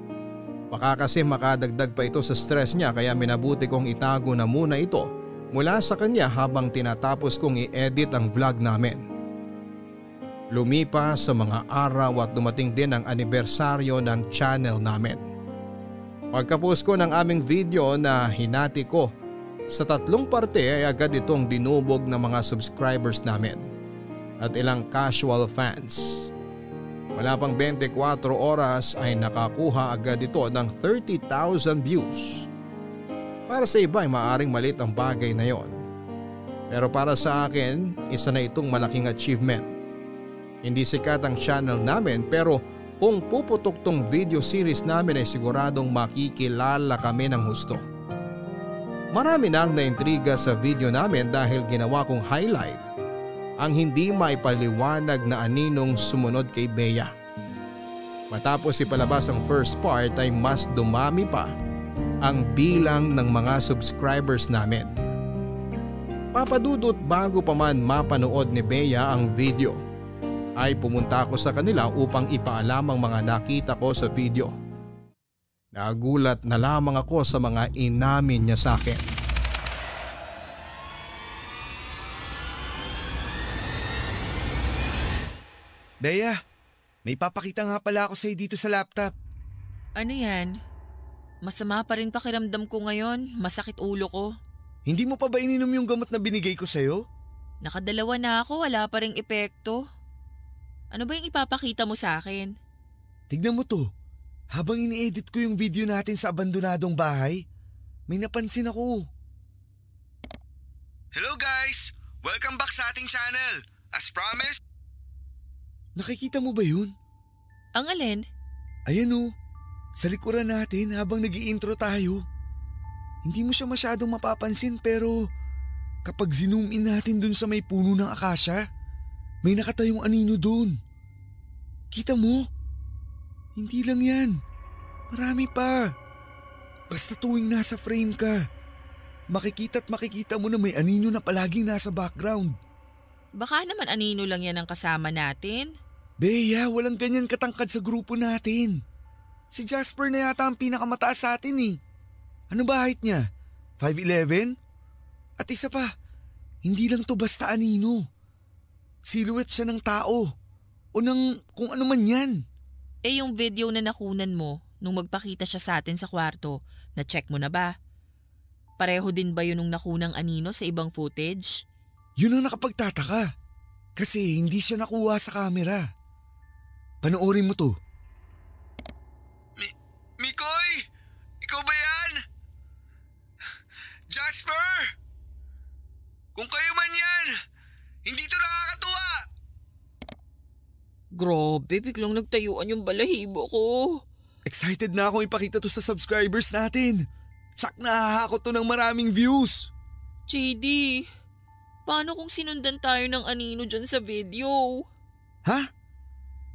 Baka kasi makadagdag pa ito sa stress niya kaya minabuti kong itago na muna ito mula sa kanya habang tinatapos kong i-edit ang vlog namin. Lumipas sa mga araw at dumating din ang anibersaryo ng channel namin. Pagkapost ko ng aming video na hinati ko sa 3 parte ay agad itong dinubog ng mga subscribers namin at ilang casual fans. Wala pang 24 oras ay nakakuha agad ito ng 30,000 views. Para sa iba ay maaaring malit ang bagay na yon. Pero para sa akin, isa na itong malaking achievement. Hindi sikat ang channel namin pero kung puputok tong video series namin ay siguradong makikilala kami ng husto. Marami na ang naintriga sa video namin dahil ginawa kong highlight ang hindi maipaliwanag na aninong sumunod kay Bea. Matapos ipalabas ang first part ay mas dumami pa ang bilang ng mga subscribers namin. Papadudot, bago pa man mapanood ni Bea ang video ay pumunta ako sa kanila upang ipaalam ang mga nakita ko sa video. Nagulat na lamang ako sa mga inamin niya sa akin. Bea, may papakita nga pala ako sa'yo dito sa laptop. Ano yan? Masama pa rin pakiramdam ko ngayon. Masakit ulo ko. Hindi mo pa ba ininom yung gamot na binigay ko sa'yo? Nakadalawa na ako, wala pa ring epekto. Ano ba yung ipapakita mo sa akin? Tignan mo to. Habang ini-edit ko yung video natin sa abandonadong bahay, may napansin ako. Hello guys! Welcome back sa ating channel. As promised. Nakikita mo ba yun? Ang alin? Ayan o. Sa likuran natin habang nag-i-intro tayo. Hindi mo siya masyadong mapapansin pero kapag zoom in natin dun sa may puno ng akasya, may nakatayong anino dun. Kita mo? Hindi lang yan. Marami pa. Basta tuwing nasa frame ka, makikita mo na may anino na palaging nasa background. Baka naman anino lang yan ang kasama natin. Bea, walang ganyan katangkad sa grupo natin. Si Jasper na yata ang pinakamataas sa atin eh. Ano ba height niya? 5'11"? At isa pa, hindi lang to basta anino. Silhouette siya ng tao o ng kung ano man yan. Eh yung video na nakunan mo nung magpakita siya sa atin sa kwarto, na-check mo na ba? Pareho din ba yun nung nakunang anino sa ibang footage? Yun ang nakapagtataka. Kasi hindi siya nakuha sa camera. Panoorin mo to. Mikoy! Ikaw ba yan? Jasper! Kung kayo man yan, hindi to nakakatuwa! Grabe, biglang nagtayuan yung balahibo ko. Excited na akong ipakita to sa subscribers natin. Tsak nahahakot to ng maraming views. JD, paano kung sinundan tayo ng anino dyan sa video? Ha?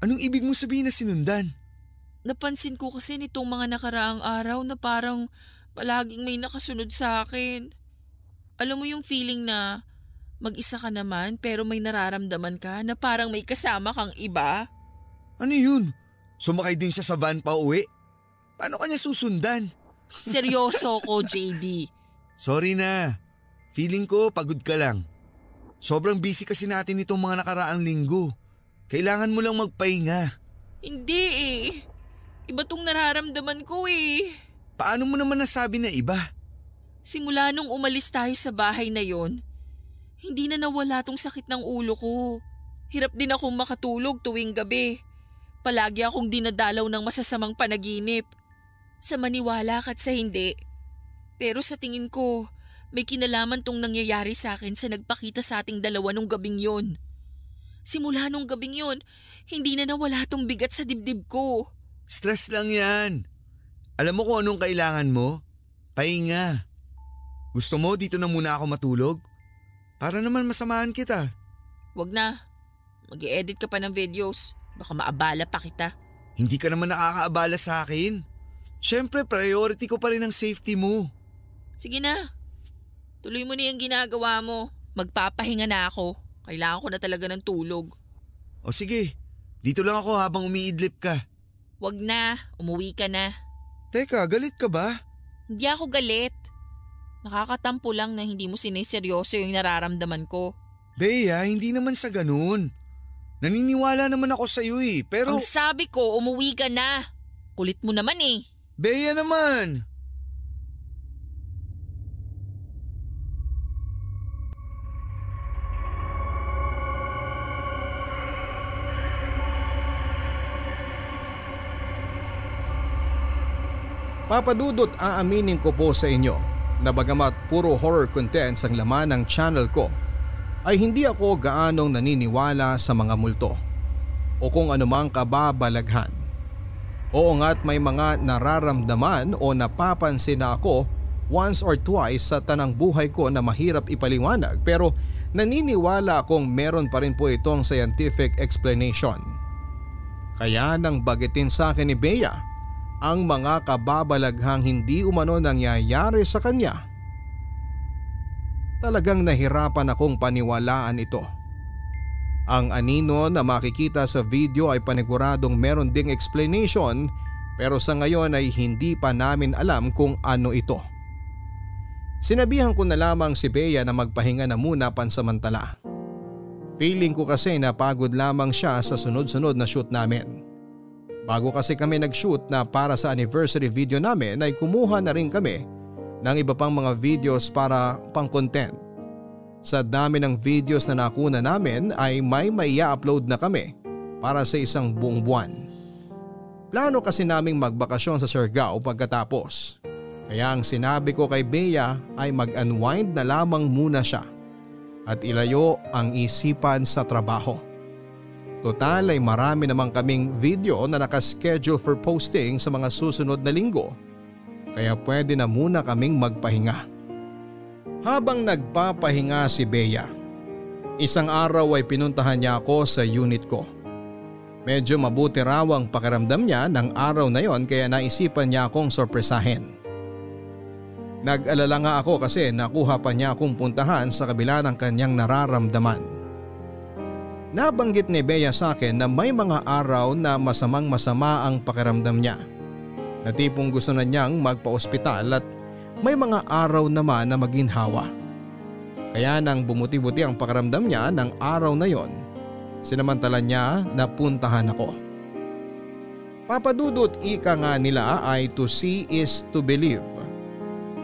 Anong ibig mo sabihin na sinundan? Napansin ko kasi nitong mga nakaraang araw na parang palaging may nakasunod sa akin. Alam mo yung feeling na mag-isa ka naman pero may nararamdaman ka na parang may kasama kang iba? Ano yun? Sumakay din siya sa van pa uwi? Paano kanya susundan? Seryoso ko, JD. Sorry na. Feeling ko pagod ka lang. Sobrang busy kasi natin itong mga nakaraang linggo. Kailangan mo lang magpahinga. Hindi eh. Iba tong nararamdaman ko eh. Paano mo naman nasabi na iba? Simula nung umalis tayo sa bahay na yon, hindi na nawala tong sakit ng ulo ko. Hirap din akong makatulog tuwing gabi. Palagi akong dinadalaw ng masasamang panaginip. Sa maniwala ka't sa hindi. Pero sa tingin ko, may kinalaman tong nangyayari sa akin sa nagpakita sa ating dalawa nung gabing yon. Simula nung gabing yon, hindi na nawala tong bigat sa dibdib ko. Stress lang yan. Alam mo kung anong kailangan mo? Pahinga. Gusto mo dito na muna ako matulog? Para naman masamahan kita. Wag na. Mag-i-edit ka pa ng videos. Baka maabala pa kita. Hindi ka naman nakakaabala sa akin. Siyempre priority ko pa rin ang safety mo. Sige na. Tuloy mo na yung ginagawa mo. Magpapahinga na ako. Kailangan ko na talaga ng tulog. O sige, dito lang ako habang umiidlip ka. Wag na, umuwi ka na. Teka, galit ka ba? Hindi ako galit. Nakakatampo lang na hindi mo sineseryoso yung nararamdaman ko. Bea, hindi naman sa ganun. Naniniwala naman ako sa'yo eh, pero… Ang sabi ko, umuwi ka na. Kulit mo naman eh. Bea naman! Papadudot, aaminin ko po sa inyo na bagamat puro horror contents ang laman ng channel ko, ay hindi ako gaanong naniniwala sa mga multo o kung anumang kababalaghan. Oo nga't may mga nararamdaman o napapansin na ako once or twice sa tanang buhay ko na mahirap ipaliwanag, pero naniniwala akong meron pa rin po itong scientific explanation. Kaya nang bagitin sa akin ni Bea ang mga kababalaghang hindi umano nangyayari sa kanya, talagang nahirapan akong paniwalaan ito. Ang anino na makikita sa video ay paniguradong meron ding explanation, pero sa ngayon ay hindi pa namin alam kung ano ito. Sinabihan ko na lamang si Bea na magpahinga na muna pansamantala. Feeling ko kasi napagod lamang siya sa sunod-sunod na shoot namin. Bago kasi kami nag-shoot na para sa anniversary video namin ay kumuha na rin kami ng iba pang mga videos para pang-content. Sa dami ng videos na nakuna namin ay may i-upload na kami para sa isang buong buwan. Plano kasi naming magbakasyon sa Siargao pagkatapos. Kaya ang sinabi ko kay Bea ay mag-unwind na lamang muna siya at ilayo ang isipan sa trabaho. Total ay marami namang kaming video na nakaschedule for posting sa mga susunod na linggo, kaya pwede na muna kaming magpahinga. Habang nagpapahinga si Bea, isang araw ay pinuntahan niya ako sa unit ko. Medyo mabuti raw ang pakiramdam niya ng araw na yon, kaya naisipan niya akong sorpresahin. Nag-alala nga ako kasi nakuha pa niya akong puntahan sa kabila ng kanyang nararamdaman. Nabanggit ni Bea sa akin na may mga araw na masamang-masama ang pakiramdam niya, na tipong gusto na niyang magpa-ospital, at may mga araw naman na maginhawa. Kaya nang bumuti-buti ang pakiramdam niya ng araw na yon, sinamantala niya na puntahan ako. Papadudot, ika nga nila ay to see is to believe.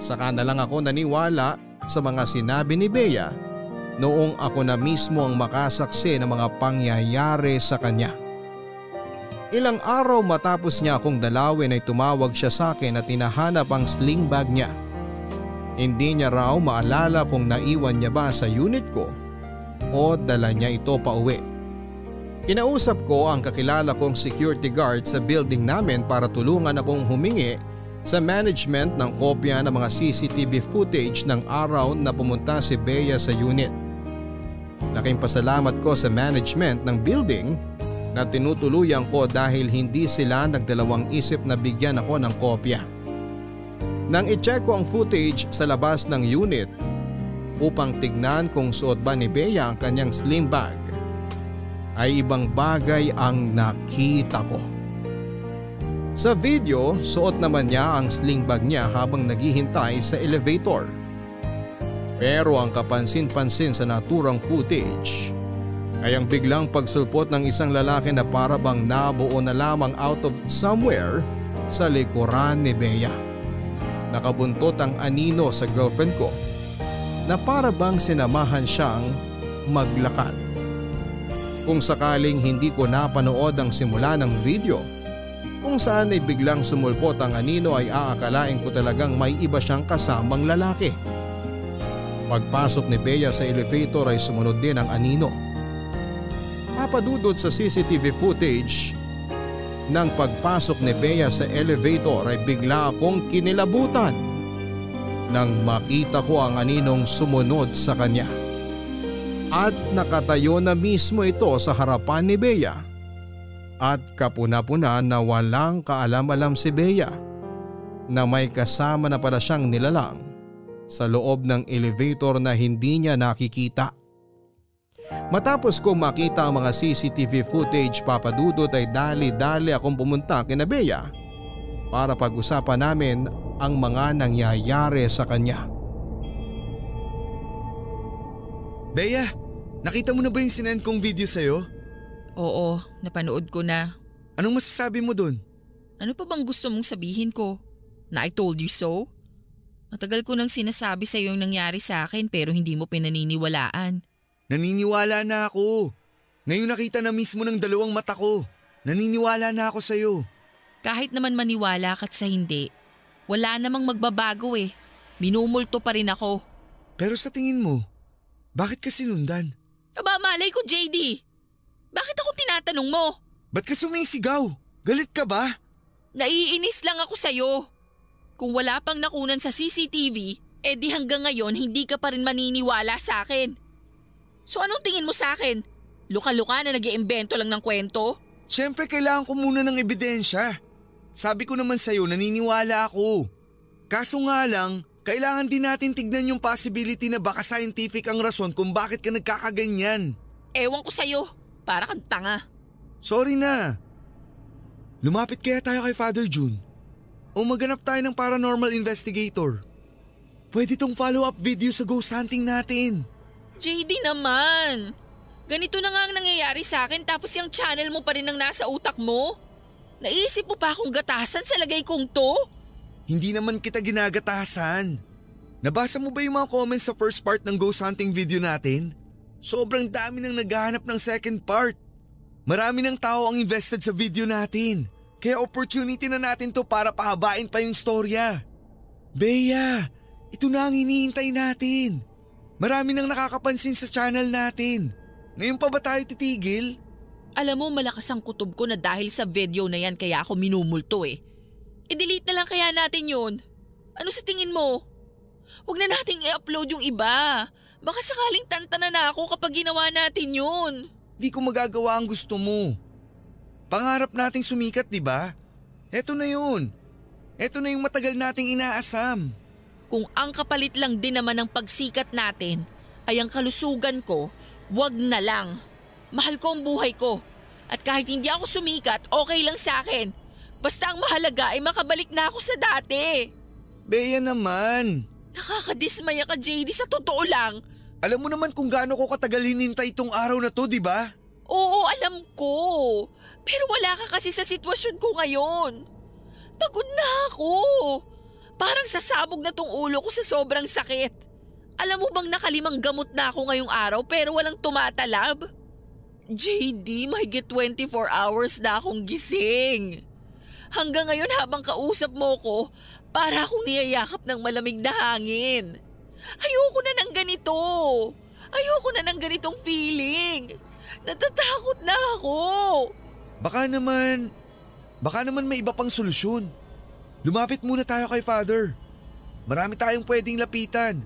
Saka na lang ako naniwala sa mga sinabi ni Bea noong ako na mismo ang makasaksi ng mga pangyayari sa kanya. Ilang araw matapos niya akong dalawin ay tumawag siya sa akin at tinahanap ang sling bag niya. Hindi niya raw maalala kung naiwan niya ba sa unit ko o dala niya ito pa uwi. Kinausap ko ang kakilala kong security guard sa building namin para tulungan akong humingi sa management ng kopya ng mga CCTV footage ng araw na pumunta si Bea sa unit. Laking pasalamat ko sa management ng building na tinutuluyan ko dahil hindi sila nagdalawang isip na bigyan ako ng kopya. Nang i-check ko ang footage sa labas ng unit upang tignan kung suot ba ni Bea ang kanyang sling bag, ay ibang bagay ang nakita ko. Sa video, suot naman niya ang sling bag niya habang naghihintay sa elevator. Pero ang kapansin-pansin sa naturang footage ay ang biglang pagsulpot ng isang lalaki na para bang nabuo na lamang out of somewhere sa likuran ni Bea. Nakabuntot ang anino sa girlfriend ko na para bang sinamahan siyang maglakad. Kung sakaling hindi ko napanood ang simula ng video, kung saan ay biglang sumulpot ang anino, ay aakalain ko talagang may iba siyang kasamang lalaki. Pagpasok ni Bea sa elevator ay sumunod din ang anino. Papadudod sa CCTV footage, nang pagpasok ni Bea sa elevator ay bigla akong kinilabutan nang makita ko ang aninong sumunod sa kanya. At nakatayo na mismo ito sa harapan ni Bea. At kapuna-puna na walang kaalam-alam si Bea na may kasama na pala siyang nilalang sa loob ng elevator na hindi niya nakikita. Matapos ko makita ang mga CCTV footage, papadudot, ay dali-dali akong pumunta kina Bea para pag-usapan namin ang mga nangyayari sa kanya. Bea, nakita mo na ba yung sinend kong video sa'yo? Oo, napanood ko na. Anong masasabi mo dun? Ano pa bang gusto mong sabihin ko? Na I told you so? Matagal ko nang sinasabi sa yung nangyari sa akin pero hindi mo pinaniniwalaan. Naniniwala na ako. Ngayon nakita na mismo ng dalawang mata ko. Naniniwala na ako sa'yo. Kahit naman maniwala ka't sa hindi, wala namang magbabago eh. Minumulto pa rin ako. Pero sa tingin mo, bakit ka sinundan? Aba, malay ko, JD. Bakit ako tinatanong mo? Ba't ka sumisigaw? Galit ka ba? Naiinis lang ako sa'yo. Kung wala pang nakunan sa CCTV, di hanggang ngayon hindi ka pa rin maniniwala sa akin. So anong tingin mo sa akin? Luka-luka na nag-iimbento lang ng kwento? Siyempre kailangan ko muna ng ebidensya. Sabi ko naman sa'yo naniniwala ako. Kaso nga lang, kailangan din natin tignan yung possibility na baka scientific ang rason kung bakit ka nagkakaganyan. Ewan ko sa'yo, para kang tanga. Sorry na. Lumapit kaya tayo kay Father June? O maghanap tayo ng paranormal investigator? Pwede tong follow-up video sa ghost hunting natin. JD naman. Ganito na nga ang nangyayari sa akin tapos yung channel mo pa rin ang nasa utak mo? Naisip mo pa akong gatasan sa lagay kong to? Hindi naman kita ginagatasan. Nabasa mo ba yung mga comments sa first part ng ghost hunting video natin? Sobrang dami nang naghahanap ng second part. Marami ng tao ang invested sa video natin. Kaya opportunity na natin to para pahabain pa yung istorya. Bea, ito na ang hinihintay natin. Marami nang nakakapansin sa channel natin. Ngayon pa ba tayo titigil? Alam mo malakas ang kutob ko na dahil sa video na yan kaya ako minumulto eh. I-delete na lang kaya natin yun. Ano sa tingin mo? Huwag na nating i-upload yung iba. Baka sakaling tantanan na ako kapag ginawa natin yun. Di ko magagawa ang gusto mo. Pangarap nating sumikat, di ba? Eto na yun. Eto na yung matagal nating inaasam. Kung ang kapalit lang din naman ng pagsikat natin ay ang kalusugan ko, wag na lang. Mahal ko ang buhay ko. At kahit hindi ako sumikat, okay lang sa akin. Basta ang mahalaga ay makabalik na ako sa dati. Bea naman. Nakakadismaya ka, JD, sa totoo lang. Alam mo naman kung gaano ko katagal hinintay itong araw na to, di ba? Oo, alam ko. Pero wala ka kasi sa sitwasyon ko ngayon. Pagod na ako. Parang sasabog na tong ulo ko sa sobrang sakit. Alam mo bang nakalimang gamot na ako ngayong araw pero walang tumatalab? JD, mahigit 24 hours na akong gising. Hanggang ngayon habang kausap mo ko, para akong niyayakap ng malamig na hangin. Ayoko na ng ganito. Ayoko na ng ganitong feeling. Natatakot na ako. Baka naman may iba pang solusyon. Lumapit muna tayo kay Father. Marami tayong pwedeng lapitan.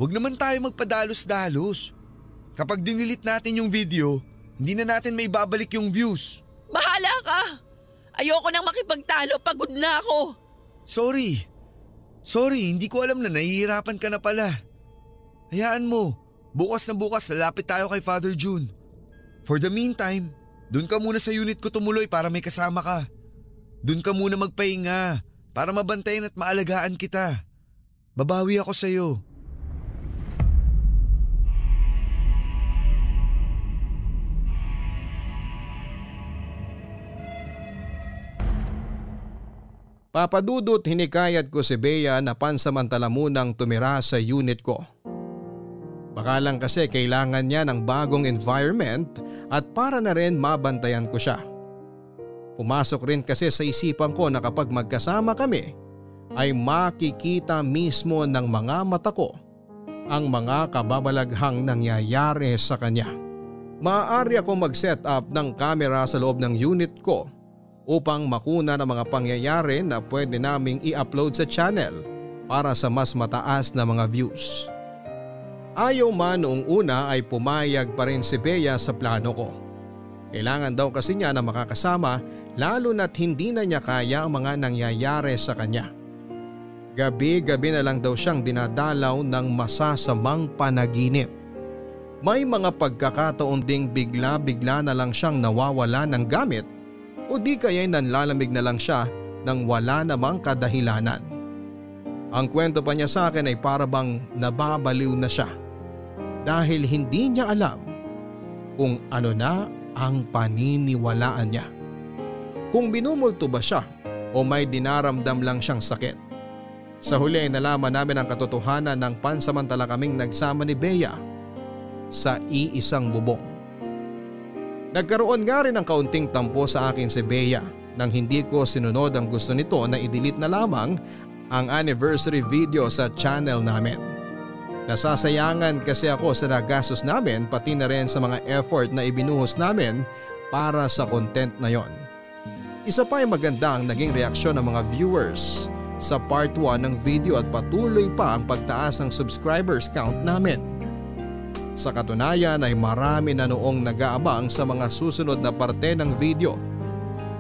Huwag naman tayo magpadalos-dalos. Kapag dinilit natin yung video, hindi na natin may babalik yung views. Bahala ka. Ayoko nang makipagtalo, pagod na ako. Sorry, hindi ko alam na nahihirapan ka na pala. Hayaan mo, bukas na bukas lalapit tayo kay Father June. For the meantime, dun ka muna sa unit ko tumuloy para may kasama ka. Dun ka muna magpahinga para mabantayan at maalagaan kita. Babawi ako sa'yo. Papadudot hinikayat ko si Bea na pansamantala munang tumira sa unit ko. Baka lang kasi kailangan niya ng bagong environment at para na rin mabantayan ko siya. Pumasok rin kasi sa isipan ko na kapag magkasama kami ay makikita mismo ng mga mata ko ang mga kababalaghang nangyayari sa kanya. Maaari ako mag-set up ng camera sa loob ng unit ko upang makuna ng mga pangyayari na pwede naming i-upload sa channel para sa mas mataas na mga views. Ayaw man noong una ay pumayag pa rin si Bea sa plano ko. Kailangan daw kasi niya na makakasama lalo na't hindi na niya kaya ang mga nangyayari sa kanya. Gabi-gabi na lang daw siyang dinadalaw ng masasamang panaginip. May mga pagkakataon ding bigla-bigla na lang siyang nawawala ng gamit o di kaya'y nanlalamig na lang siya nang wala namang kadahilanan. Ang kwento pa niya sa akin ay parabang nababaliw na siya dahil hindi niya alam kung ano na ang paniniwalaan niya. Kung binumulto ba siya o may dinaramdam lang siyang sakit. Sa huli ay nalaman namin ang katotohanan ng pansamantala kaming nagsama ni Bea sa iisang bubong. Nagkaroon nga rin ng kaunting tampo sa akin si Bea nang hindi ko sinunod ang gusto nito na i-delete na lamang ang anniversary video sa channel namin. Nasasayangan kasi ako sa nagastos namin pati na rin sa mga effort na ibinuhos namin para sa content na yon. Isa pa ay maganda ang naging reaksyon ng mga viewers sa part 1 ng video at patuloy pa ang pagtaas ng subscribers count namin. Sa katunayan ay marami na noong nag-aabang sa mga susunod na parte ng video.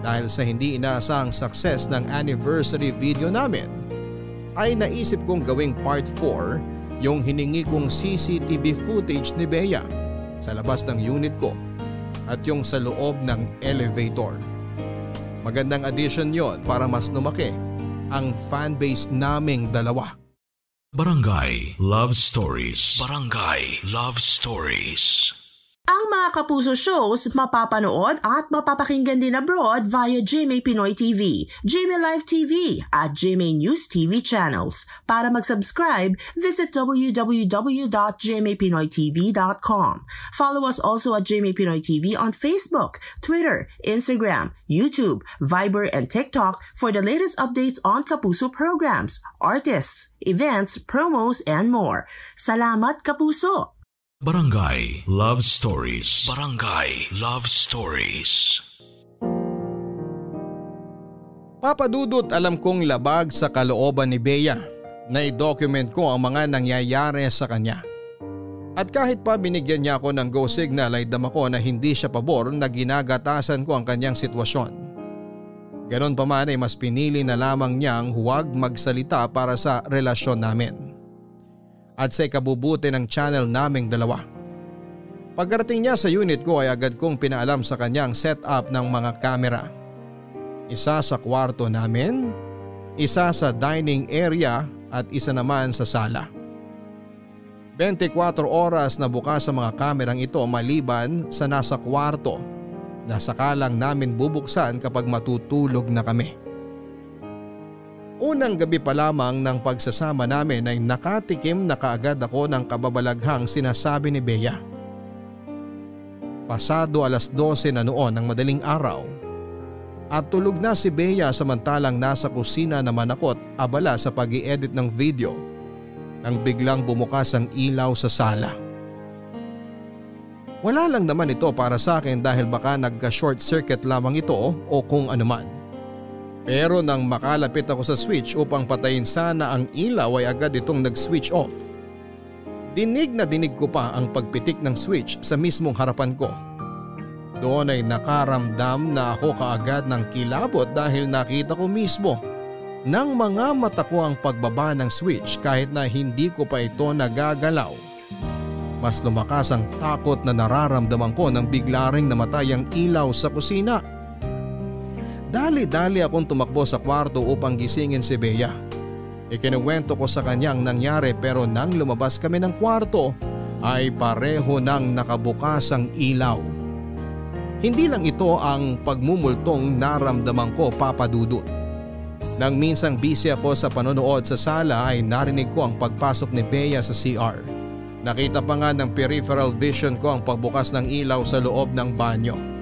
Dahil sa hindi inaasahang success ng anniversary video namin, ay naisip kong gawing part 4 yung hiningi kong CCTV footage ni Bea sa labas ng unit ko at yung sa loob ng elevator. Magandang addition yon para mas lumaki ang fanbase naming dalawa. Barangay Love Stories. Barangay Love Stories. Ang mga Kapuso shows mapapanood at mapapakinggan din abroad via GMA Pinoy TV, GMA Live TV at GMA News TV channels. Para mag-subscribe, visit www.gmapinoytv.com. Follow us also at GMA Pinoy TV on Facebook, Twitter, Instagram, YouTube, Viber, and TikTok for the latest updates on Kapuso programs, artists, events, promos, and more. Salamat, Kapuso! Barangay Love Stories. Barangay Love Stories. Papa Dudut, alam kong labag sa kalooban ni Bea na i-document ko ang mga nangyayari sa kanya. At kahit pa binigyan niya ako ng go signal ay dama ko na hindi siya pabor na ginagatasan ko ang kanyang sitwasyon. Ganon pa man ay mas pinili na lamang niyang huwag magsalita para sa relasyon namin at sa ikabubuti ng channel naming dalawa. Pagkarating niya sa unit ko ay agad kong pinaalam sa kanyang setup ng mga kamera. Isa sa kwarto namin, isa sa dining area at isa naman sa sala. 24 oras na bukas sa mga kamerang ito maliban sa nasa kwarto na sakalang namin bubuksan kapag matutulog na kami. Unang gabi pa lamang ng pagsasama namin ay nakatikim na kaagad ako ng kababalaghang sinasabi ni Bea. Pasado 12:00 na noon ng madaling araw at tulog na si Bea samantalang nasa kusina naman ako at abala sa pag-i-edit ng video nang biglang bumukas ang ilaw sa sala. Wala lang naman ito para sa akin dahil baka nagka-short circuit lamang ito o kung anuman. Pero nang makalapit ako sa switch upang patayin sana ang ilaw ay agad itong nag-switch off. Dinig na dinig ko pa ang pagpitik ng switch sa mismong harapan ko. Doon ay nakaramdam na ako kaagad ng kilabot dahil nakita ko mismo ng mga mata ko ang pagbaba ng switch kahit na hindi ko pa ito nagagalaw. Mas lumakas ang takot na nararamdaman ko nang bigla ring namatay ang ilaw sa kusina. Dali-dali akong tumakbo sa kwarto upang gisingin si Bea. Ikinuwento ko sa kanyang nangyari pero nang lumabas kami ng kwarto ay pareho nang nakabukas ang ilaw. Hindi lang ito ang pagmumultong naramdaman ko, Papa Dudut. Nang minsang busy ako sa panonood sa sala ay narinig ko ang pagpasok ni Bea sa CR. Nakita pa nga ng peripheral vision ko ang pagbukas ng ilaw sa loob ng banyo.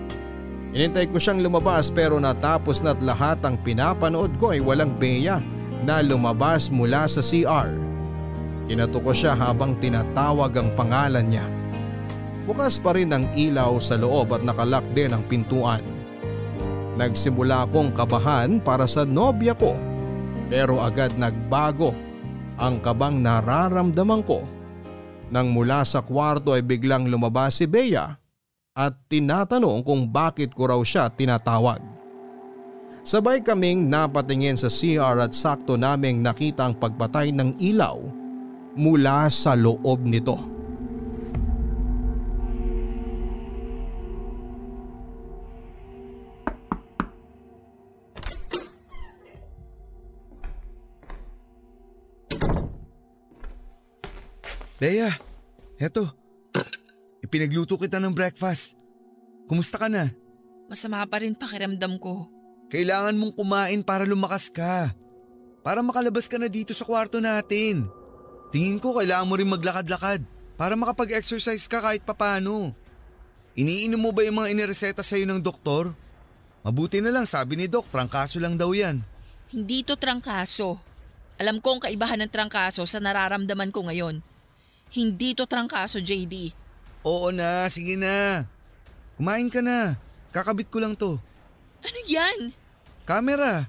Inintay ko siyang lumabas pero natapos na't lahat ang pinapanood ko ay walang Bea na lumabas mula sa CR. Kinato ko siya habang tinatawag ang pangalan niya. Bukas pa rin ang ilaw sa loob at nakalock din ang pintuan. Nagsimula akong kabahan para sa nobya ko pero agad nagbago ang kabang nararamdaman ko nang mula sa kwarto ay biglang lumabas si Bea at tinatanong kung bakit ko raw siya tinatawag. Sabay kaming napatingin sa CR at sakto naming nakita ang pagpatay ng ilaw mula sa loob nito. Bea, eto. Ipinagluto kita ng breakfast. Kumusta ka na? Masama pa rin pakiramdam ko. Kailangan mong kumain para lumakas ka. Para makalabas ka na dito sa kwarto natin. Tingin ko kailangan mo rin maglakad-lakad para makapag-exercise ka kahit papano. Iniinom mo ba yung mga inireseta sa'yo ng doktor? Mabuti na lang, sabi ni Doc, trangkaso lang daw yan. Hindi to trangkaso. Alam ko ang kaibahan ng trangkaso sa nararamdaman ko ngayon. Hindi to trangkaso, JD. Oo na, sige na. Kumain ka na. Kakabit ko lang to. Ano yan? Camera.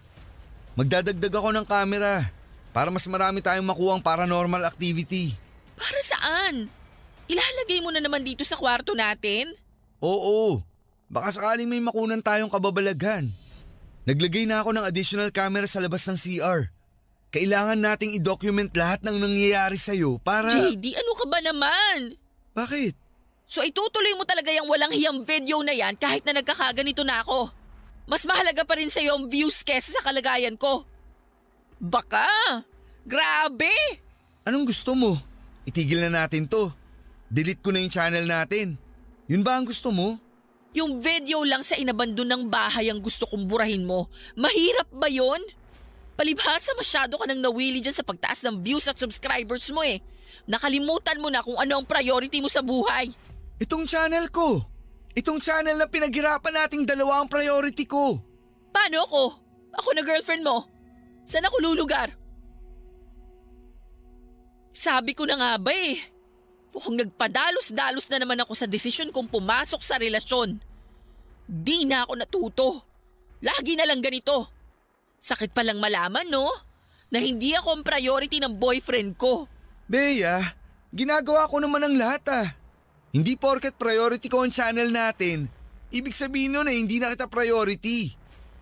Magdadagdag ako ng camera para mas marami tayong makuhang paranormal activity. Para saan? Ilalagay mo na naman dito sa kwarto natin? Oo. Baka sakaling may makunan tayong kababalaghan. Naglagay na ako ng additional camera sa labas ng CR. Kailangan nating i-document lahat ng nangyayari sa'yo para… JD, ano ka ba naman? Bakit? So itutuloy mo talaga yung walang hiyang video na yan kahit na nagkakaganito na ako? Mas mahalaga pa rin sa'yo ang views kesa sa kalagayan ko. Baka! Grabe! Anong gusto mo? Itigil na natin to. Delete ko na yung channel natin. Yun ba ang gusto mo? Yung video lang sa inabandon ng bahay ang gusto kong burahin mo. Mahirap ba yun? Palibhasa masyado ka nang nawili dyan sa pagtaas ng views at subscribers mo eh. Nakalimutan mo na kung ano ang priority mo sa buhay. Itong channel ko. Itong channel na pinaghirapan nating dalawa ang priority ko. Paano ako? Ako na girlfriend mo. Saan ako lulugar? Sabi ko na nga ba eh. Mukhang nagpadalos-dalos na naman ako sa desisyon kong pumasok sa relasyon. Di na ako natuto. Lagi na lang ganito. Sakit palang malaman, no? Na hindi ako ang priority ng boyfriend ko. Bea, ginagawa ko naman ang lahat ah. Hindi porket priority ko ang channel natin, ibig sabihin nun na hindi na kita priority.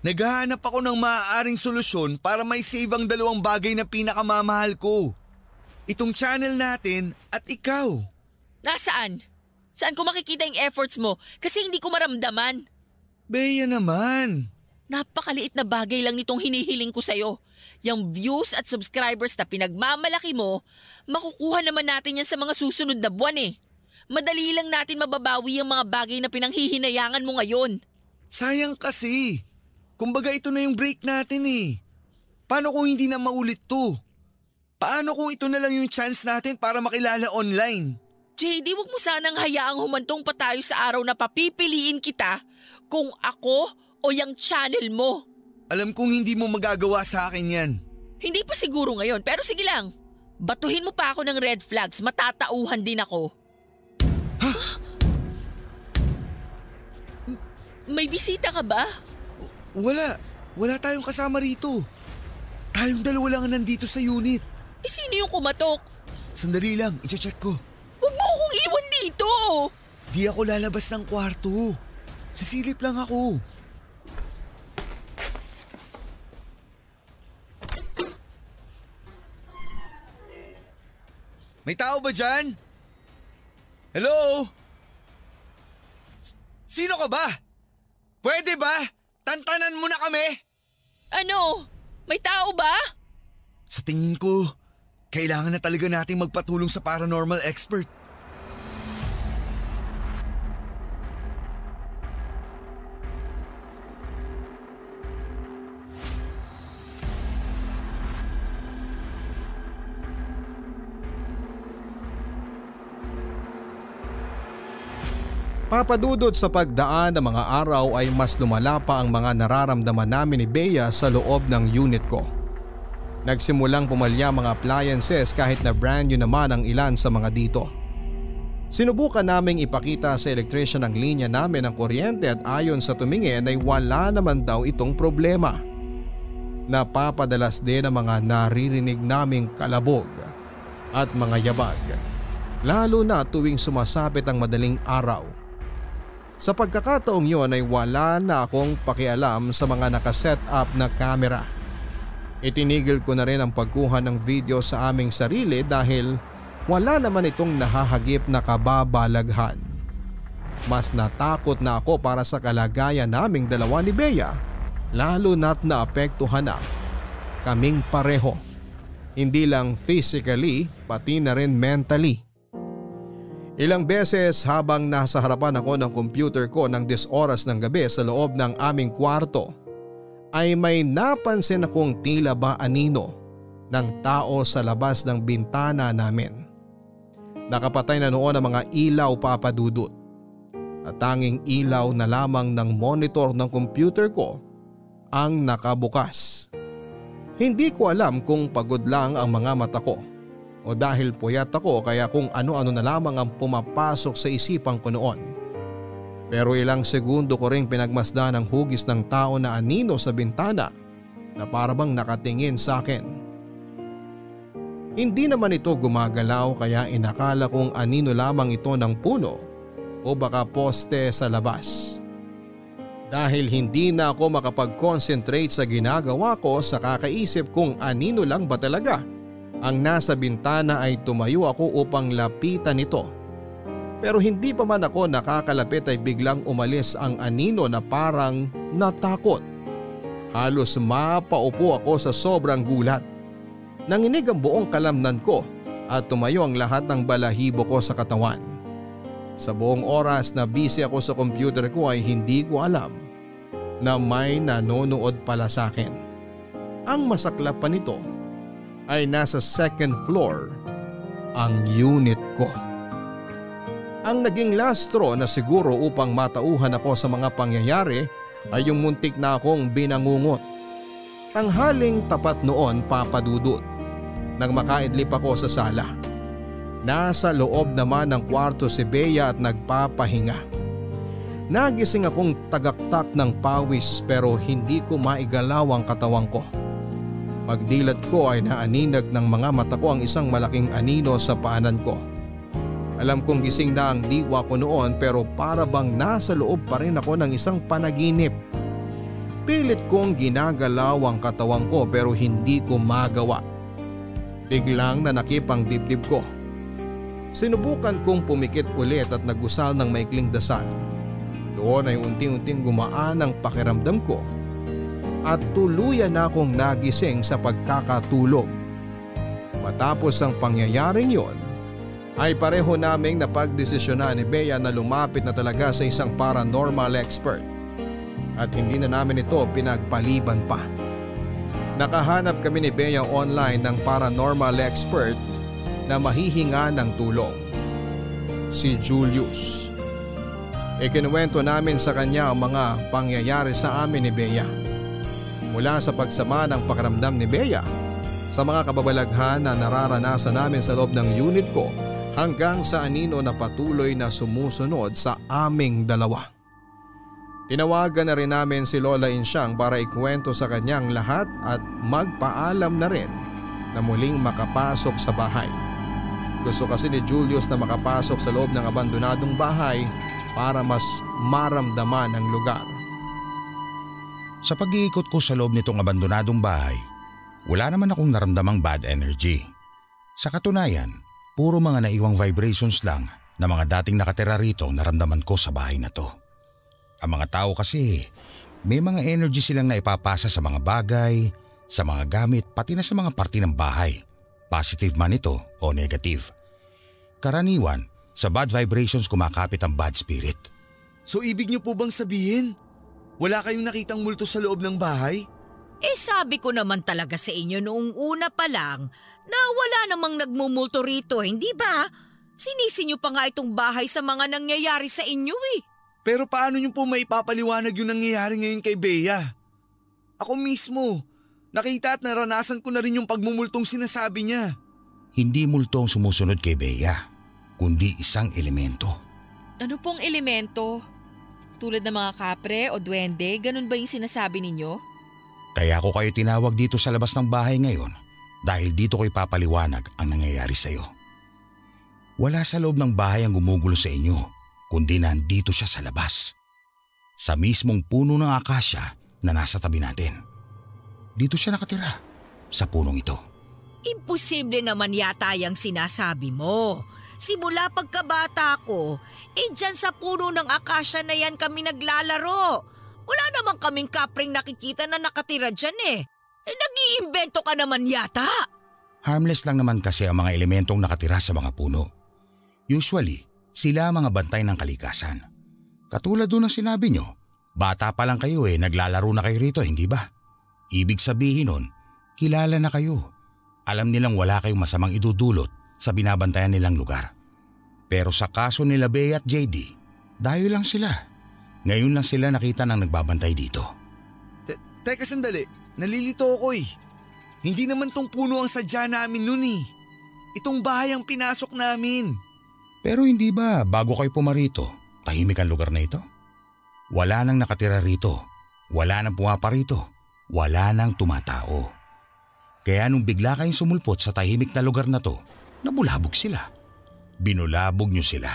Naghahanap ako ng maaaring solusyon para may save ang dalawang bagay na pinakamamahal ko. Itong channel natin at ikaw. Nasaan? Saan ko makikita yung efforts mo? Kasi hindi ko maramdaman. Bea naman. Napakaliit na bagay lang nitong hinihiling ko sa'yo. Yung views at subscribers na pinagmamalaki mo, makukuha naman natin yan sa mga susunod na buwan eh. Madali lang natin mababawi ang mga bagay na pinanghihinayangan mo ngayon. Sayang kasi. Kumbaga ito na yung break natin eh. Paano kung hindi na maulit to? Paano kung ito na lang yung chance natin para makilala online? JD, wag mo sanang hayaang humantong pa tayo sa araw na papipiliin kita kung ako o yung channel mo. Alam kong hindi mo magagawa sa akin yan. Hindi pa siguro ngayon, pero sige lang. Batuhin mo pa ako ng red flags, matatauhan din ako. May bisita ka ba? Wala tayong kasama rito. Tayong dalawa lang nandito sa unit. Sino yung kumatok? Sandali lang, i-check ko. Huwag mo akong iwan dito. Di ako lalabas ng kwarto. Sisilip lang ako. May tao ba dyan? Hello? Sino ka ba? Pwede ba? Tantanan mo na kami? Ano? May tao ba? Sa tingin ko, kailangan na talaga nating magpatulong sa paranormal expert. Papadudod sa pagdaan ng mga araw ay mas lumala pa ang mga nararamdaman namin ni Bea sa loob ng unit ko. Nagsimulang pumalya mga appliances kahit na brand new naman ang ilan sa mga dito. Sinubukan naming ipakita sa electrician ang linya namin ng kuryente at ayon sa tumingin ay wala naman daw itong problema. Napapadalas din ang mga naririnig naming kalabog at mga yabag, lalo na tuwing sumasapit ang madaling araw. Sa pagkakataong yon ay wala na akong pakialam sa mga nakaset up na camera. Itinigil ko na rin ang pagkuha ng video sa aming sarili dahil wala naman itong nahahagip na kababalaghan. Mas natakot na ako para sa kalagayan naming dalawa ni Bea, lalo na't naapektuhan na kaming pareho. Hindi lang physically pati na rin mentally. Ilang beses habang nasa harapan ako ng computer ko ng 10 oras ng gabi sa loob ng aming kwarto ay may napansin akong tila ba anino ng tao sa labas ng bintana namin. Nakapatay na noon ang mga ilaw papadudot at tanging ilaw na lamang ng monitor ng computer ko ang nakabukas. Hindi ko alam kung pagod lang ang mga mata ko o dahil puyat ako kaya kung ano-ano na lamang ang pumapasok sa isipan ko noon. Pero ilang segundo ko ring pinagmasdan ang hugis ng tao na anino sa bintana na parabang nakatingin sa akin. Hindi naman ito gumagalaw kaya inakala kong anino lamang ito ng puno o baka poste sa labas. Dahil hindi na ako makapag-concentrate sa ginagawa ko sa kakaisip kung anino lang ba talaga ang nasa bintana ay tumayo ako upang lapitan ito. Pero hindi pa man ako nakakalapit ay biglang umalis ang anino na parang natakot. Halos mapaupo ako sa sobrang gulat. Nanginig ang buong kalamnan ko at tumayo ang lahat ng balahibo ko sa katawan. Sa buong oras na busy ako sa computer ko ay hindi ko alam na may nanonood pala sa akin. Ang masaklap pa nito ay nasa second floor ang unit ko. Ang naging last straw na siguro upang matauhan ako sa mga pangyayari ay yung muntik na akong binangungot. Tanghaling tapat noon, Papa Dudut, nang makaidlip ako sa sala. Nasa loob naman ng kwarto si Bea at nagpapahinga. Nagising akong tagaktak ng pawis pero hindi ko maigalaw ang katawan ko. Pagdilat ko ay naaninag ng mga mata ko ang isang malaking anino sa paanan ko. Alam kong gising na ang diwa ko noon pero para bang nasa loob pa rin ako ng isang panaginip. Pilit kong ginagalaw ang katawan ko pero hindi ko magawa. Biglang nanakip ang dibdib ko. Sinubukan kong pumikit ulit at nagusal ng maikling dasal. Doon ay unti-unting gumaan ang pakiramdam ko at tuluyan na akong nagising sa pagkakatulog. Matapos ang pangyayaring yon, ay pareho naming napagdesisyonan ni Bea na lumapit na talaga sa isang paranormal expert. At hindi na namin ito pinagpaliban pa. Nakahanap kami ni Bea online ng paranormal expert na mahihinga ng tulong. Si Julius. Ikinuwento namin sa kanya ang mga pangyayari sa amin ni Bea. Mula sa pagsama ng pakiramdam ni Bea, sa mga kababalaghan na nararanasan namin sa loob ng unit ko, hanggang sa anino na patuloy na sumusunod sa aming dalawa. Tinawagan na rin namin si Lola Insyang para ikwento sa kanyang lahat at magpaalam na rin na muling makapasok sa bahay. Gusto kasi ni Julius na makapasok sa loob ng abandonadong bahay para mas maramdaman ang lugar. Sa pag-iikot ko sa loob nitong abandonadong bahay, wala naman akong naramdamang bad energy. Sa katunayan, puro mga naiwang vibrations lang na mga dating nakatira rito naramdaman ko sa bahay na to. Ang mga tao kasi, may mga energy silang naipapasa sa mga bagay, sa mga gamit, pati na sa mga parte ng bahay. Positive man ito o negative. Karaniwan, sa bad vibrations kumakapit ang bad spirit. So ibig niyo po bang sabihin, wala kayong nakitang multo sa loob ng bahay? Sabi ko naman talaga sa inyo noong una pa lang na wala namang nagmumulto rito, hindi ba? Sinisi niyo pa nga itong bahay sa mga nangyayari sa inyo Pero paano niyo po maipapaliwanag yung nangyayari ngayon kay Bea? Ako mismo, nakita at naranasan ko na rin yung pagmumultong sinasabi niya. Hindi multo ang sumusunod kay Bea, kundi isang elemento. Ano pong elemento? Tulad ng mga kapre o duwende, ganun ba yung sinasabi ninyo? Kaya ako kayo tinawag dito sa labas ng bahay ngayon dahil dito ko ipapaliwanag ang nangyayari sa iyo. Wala sa loob ng bahay ang gumugulo sa inyo, kundi nandito siya sa labas. Sa mismong puno ng akasya na nasa tabi natin. Dito siya nakatira, sa punong ito. Imposible naman yata yung sinasabi mo. Simula pagkabata ko, dyan sa puno ng akasya na yan kami naglalaro. Wala naman kaming kapring nakikita na nakatira dyan nag-iimbento ka naman yata. Harmless lang naman kasi ang mga elementong nakatira sa mga puno. Usually, sila mga bantay ng kalikasan. Katulad doon ng sinabi nyo, bata pa lang kayo naglalaro na kayo rito, hindi ba? Ibig sabihin nun, kilala na kayo. Alam nilang wala kayong masamang idudulot sa binabantayan nilang lugar. Pero sa kaso nila Bea at JD, dayo lang sila. Ngayon lang sila nakita ng nagbabantay dito. Teka sandali, nalilito ako Hindi naman tong puno ang sadya namin nun Itong bahay ang pinasok namin. Pero hindi ba bago kayo pumarito, tahimik ang lugar na ito? Wala nang nakatira rito, wala nang pumaparito, wala nang tumatao. Kaya nung bigla kayong sumulpot sa tahimik na lugar na to, nabulabog sila. Binulabog niyo sila.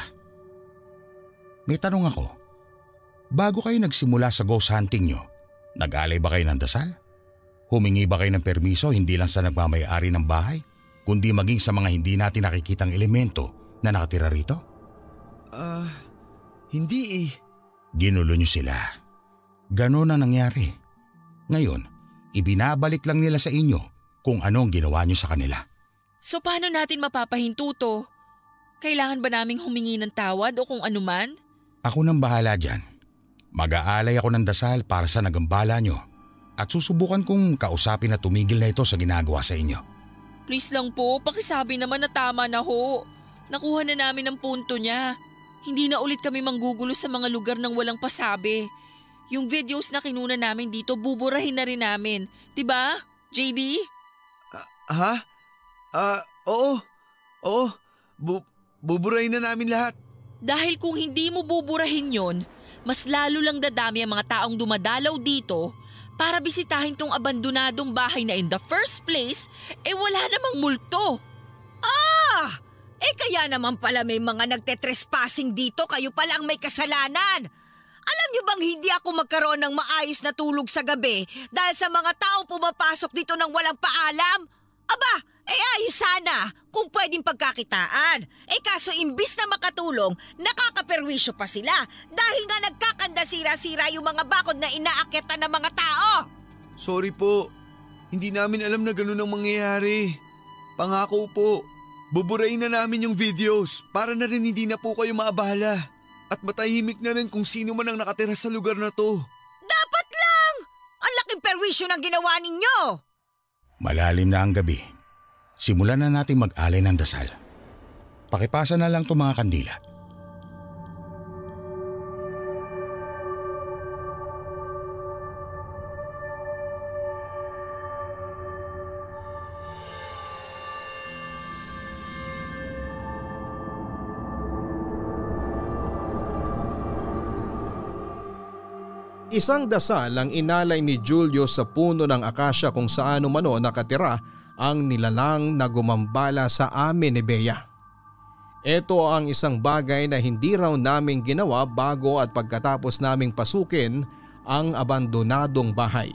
May tanong ako, bago kayo nagsimula sa ghost hunting niyo, nag-alay ba kayo ng dasal? Humingi ba kayo ng permiso hindi lang sa nagmamay-ari ng bahay, kundi maging sa mga hindi natin nakikitang elemento na nakatira rito? Hindi eh. Ginulo niyo sila. Ganon ang nangyari. Ngayon, ibinabalik lang nila sa inyo kung anong ginawa niyo sa kanila. So paano natin mapapahinto to? Kailangan ba naming humingi ng tawad o kung anuman? Ako nang bahala dyan. Mag-aalay ako ng dasal para sa nagambala niyo at susubukan kong kausapin na tumigil na ito sa ginagawa sa inyo. Please lang po, pakisabi naman na tama na ho. Nakuha na namin ang punto niya. Hindi na ulit kami manggugulo sa mga lugar ng walang pasabi. Yung videos na kinuna namin dito, buburahin na rin namin. Diba, JD? Oo. Buburahin na namin lahat. Dahil kung hindi mo buburahin yon, mas lalo lang dadami ang mga taong dumadalaw dito para bisitahin tong abandonadong bahay na in the first place, wala namang multo. Kaya naman pala may mga nagtetrespassing dito, kayo palang may kasalanan. Alam niyo bang hindi ako magkaroon ng maayos na tulog sa gabi dahil sa mga taong pumapasok dito ng walang paalam? Aba, ayos sana kung pwedeng pagkakitaan. Kaso imbis na makatulong, nakakaperwisyo pa sila dahil nga nagkakandasira-sira yung mga bakod na inaakyatan ng mga tao. Sorry po. Hindi namin alam na ganun ang mangyayari. Pangako po. Buburahin na namin yung videos para na rin hindi na po kayo maabala. At matahimik na rin kung sino man ang nakatira sa lugar na to. Dapat lang! Ang laking perwisyo ng ginawa ninyo! Malalim na ang gabi. Simulan na natin mag-alay ng dasal. Pakipasa na lang itong mga kandila. Isang dasal ang inalay ni Julio sa puno ng akasya kung saan umano nakatira ang nilalang na gumambala sa amin ni Bea. Ito ang isang bagay na hindi raw naming ginawa bago at pagkatapos naming pasukin ang abandonadong bahay.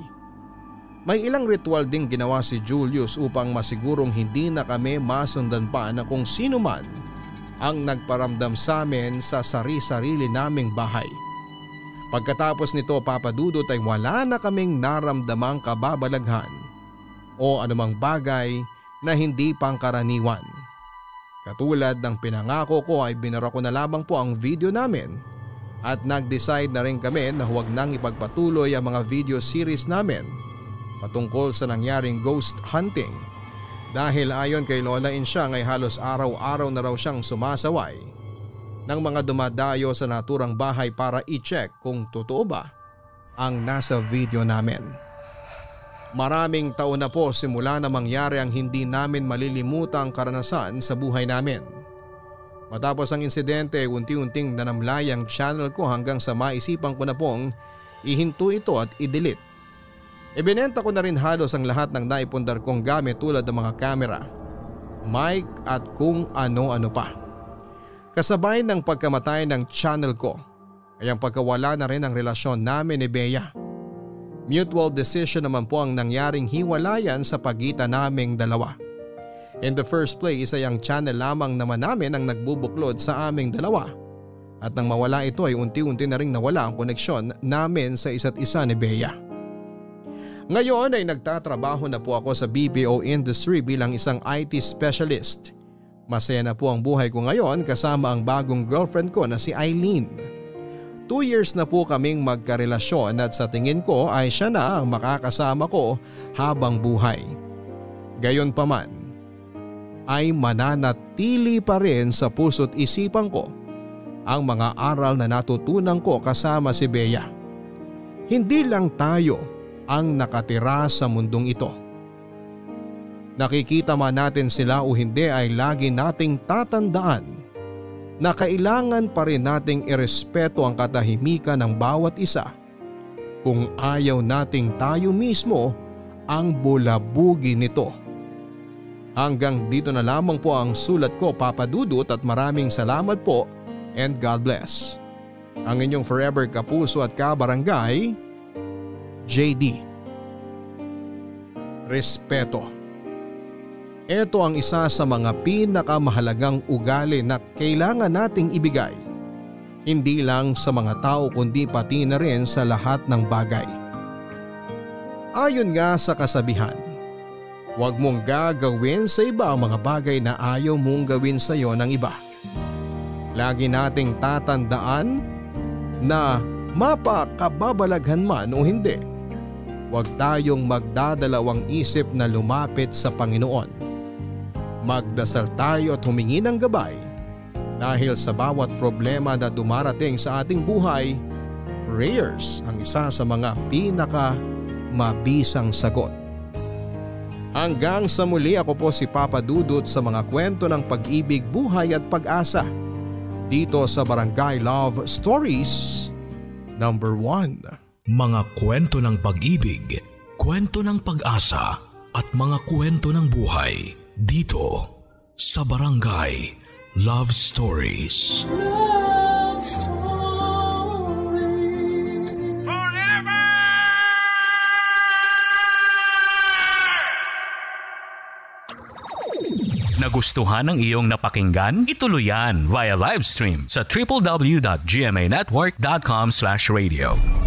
May ilang ritual ding ginawa si Julius upang masigurong hindi na kami masundan pa na kung sino man ang nagparamdam sa amin sa sari-sarili naming bahay. Pagkatapos nito, Papa Dudut, ay wala na kaming naramdamang kababalaghan o anumang bagay na hindi pangkaraniwan. Katulad ng pinangako ko ay binara ko na lamang po ang video namin at nag-decide na rin kami na huwag nang ipagpatuloy ang mga video series namin patungkol sa nangyaring ghost hunting dahil ayon kay Lola Insyang ay halos araw-araw na raw siyang sumasaway ng mga dumadayo sa naturang bahay para i-check kung totoo ba ang nasa video namin. Maraming taon na po simula na mangyari ang hindi namin malilimutang karanasan sa buhay namin. Matapos ang insidente, unti-unting nanamlay ang channel ko hanggang sa maisipan ko na pong ihinto ito at i-delete. Ibinenta ko na rin halos ang lahat ng naipundar kong gamit tulad ng mga camera, mic at kung ano-ano pa. Kasabay ng pagkamatay ng channel ko ay ang pagkawala na rin ang relasyon namin ni Bea. Mutual decision naman po ang nangyaring hiwalayan sa pagitan naming dalawa. In the first place ay ang channel lamang naman namin ang nagbubuklod sa aming dalawa. At nang mawala ito ay unti-unti na rin nawala ang koneksyon namin sa isa't isa ni Bea. Ngayon ay nagtatrabaho na po ako sa BPO industry bilang isang IT specialist. Masaya na po ang buhay ko ngayon kasama ang bagong girlfriend ko na si Eileen. 2 years na po kaming magkarelasyon at sa tingin ko ay siya na ang makakasama ko habang buhay. Gayunpaman, ay mananatili pa rin sa puso't isipan ko ang mga aral na natutunan ko kasama si Bea. Hindi lang tayo ang nakatira sa mundong ito. Nakikita man natin sila o hindi ay lagi nating tatandaan na kailangan pa rin nating irespeto ang katahimikan ng bawat isa kung ayaw nating tayo mismo ang bulabugi nito. Hanggang dito na lamang po ang sulat ko, Papa Dudut, at maraming salamat po and God bless. Ang inyong forever kapuso at kabarangay, JD. Respeto. Ito ang isa sa mga pinakamahalagang ugali na kailangan nating ibigay. Hindi lang sa mga tao kundi pati na rin sa lahat ng bagay. Ayon nga sa kasabihan, huwag mong gagawin sa iba ang mga bagay na ayaw mong gawin sa iyo ng iba. Lagi nating tatandaan na mapakababalaghan man o hindi, huwag tayong magdadalawang isip na lumapit sa Panginoon. Magdasal tayo at humingi ng gabay dahil sa bawat problema na dumarating sa ating buhay, prayers ang isa sa mga mabisang sagot. Hanggang sa muli, ako po si Papa Dudut sa mga kwento ng pag-ibig, buhay at pag-asa dito sa Barangay Love Stories number 1. Mga kwento ng pag-ibig, kwento ng pag-asa at mga kwento ng buhay dito sa Barangay Love Stories. Love Stories. Forever! Nagustuhan ng iyong napakinggan? Ituloy yan via live stream sa www.gmanetwork.com/radio.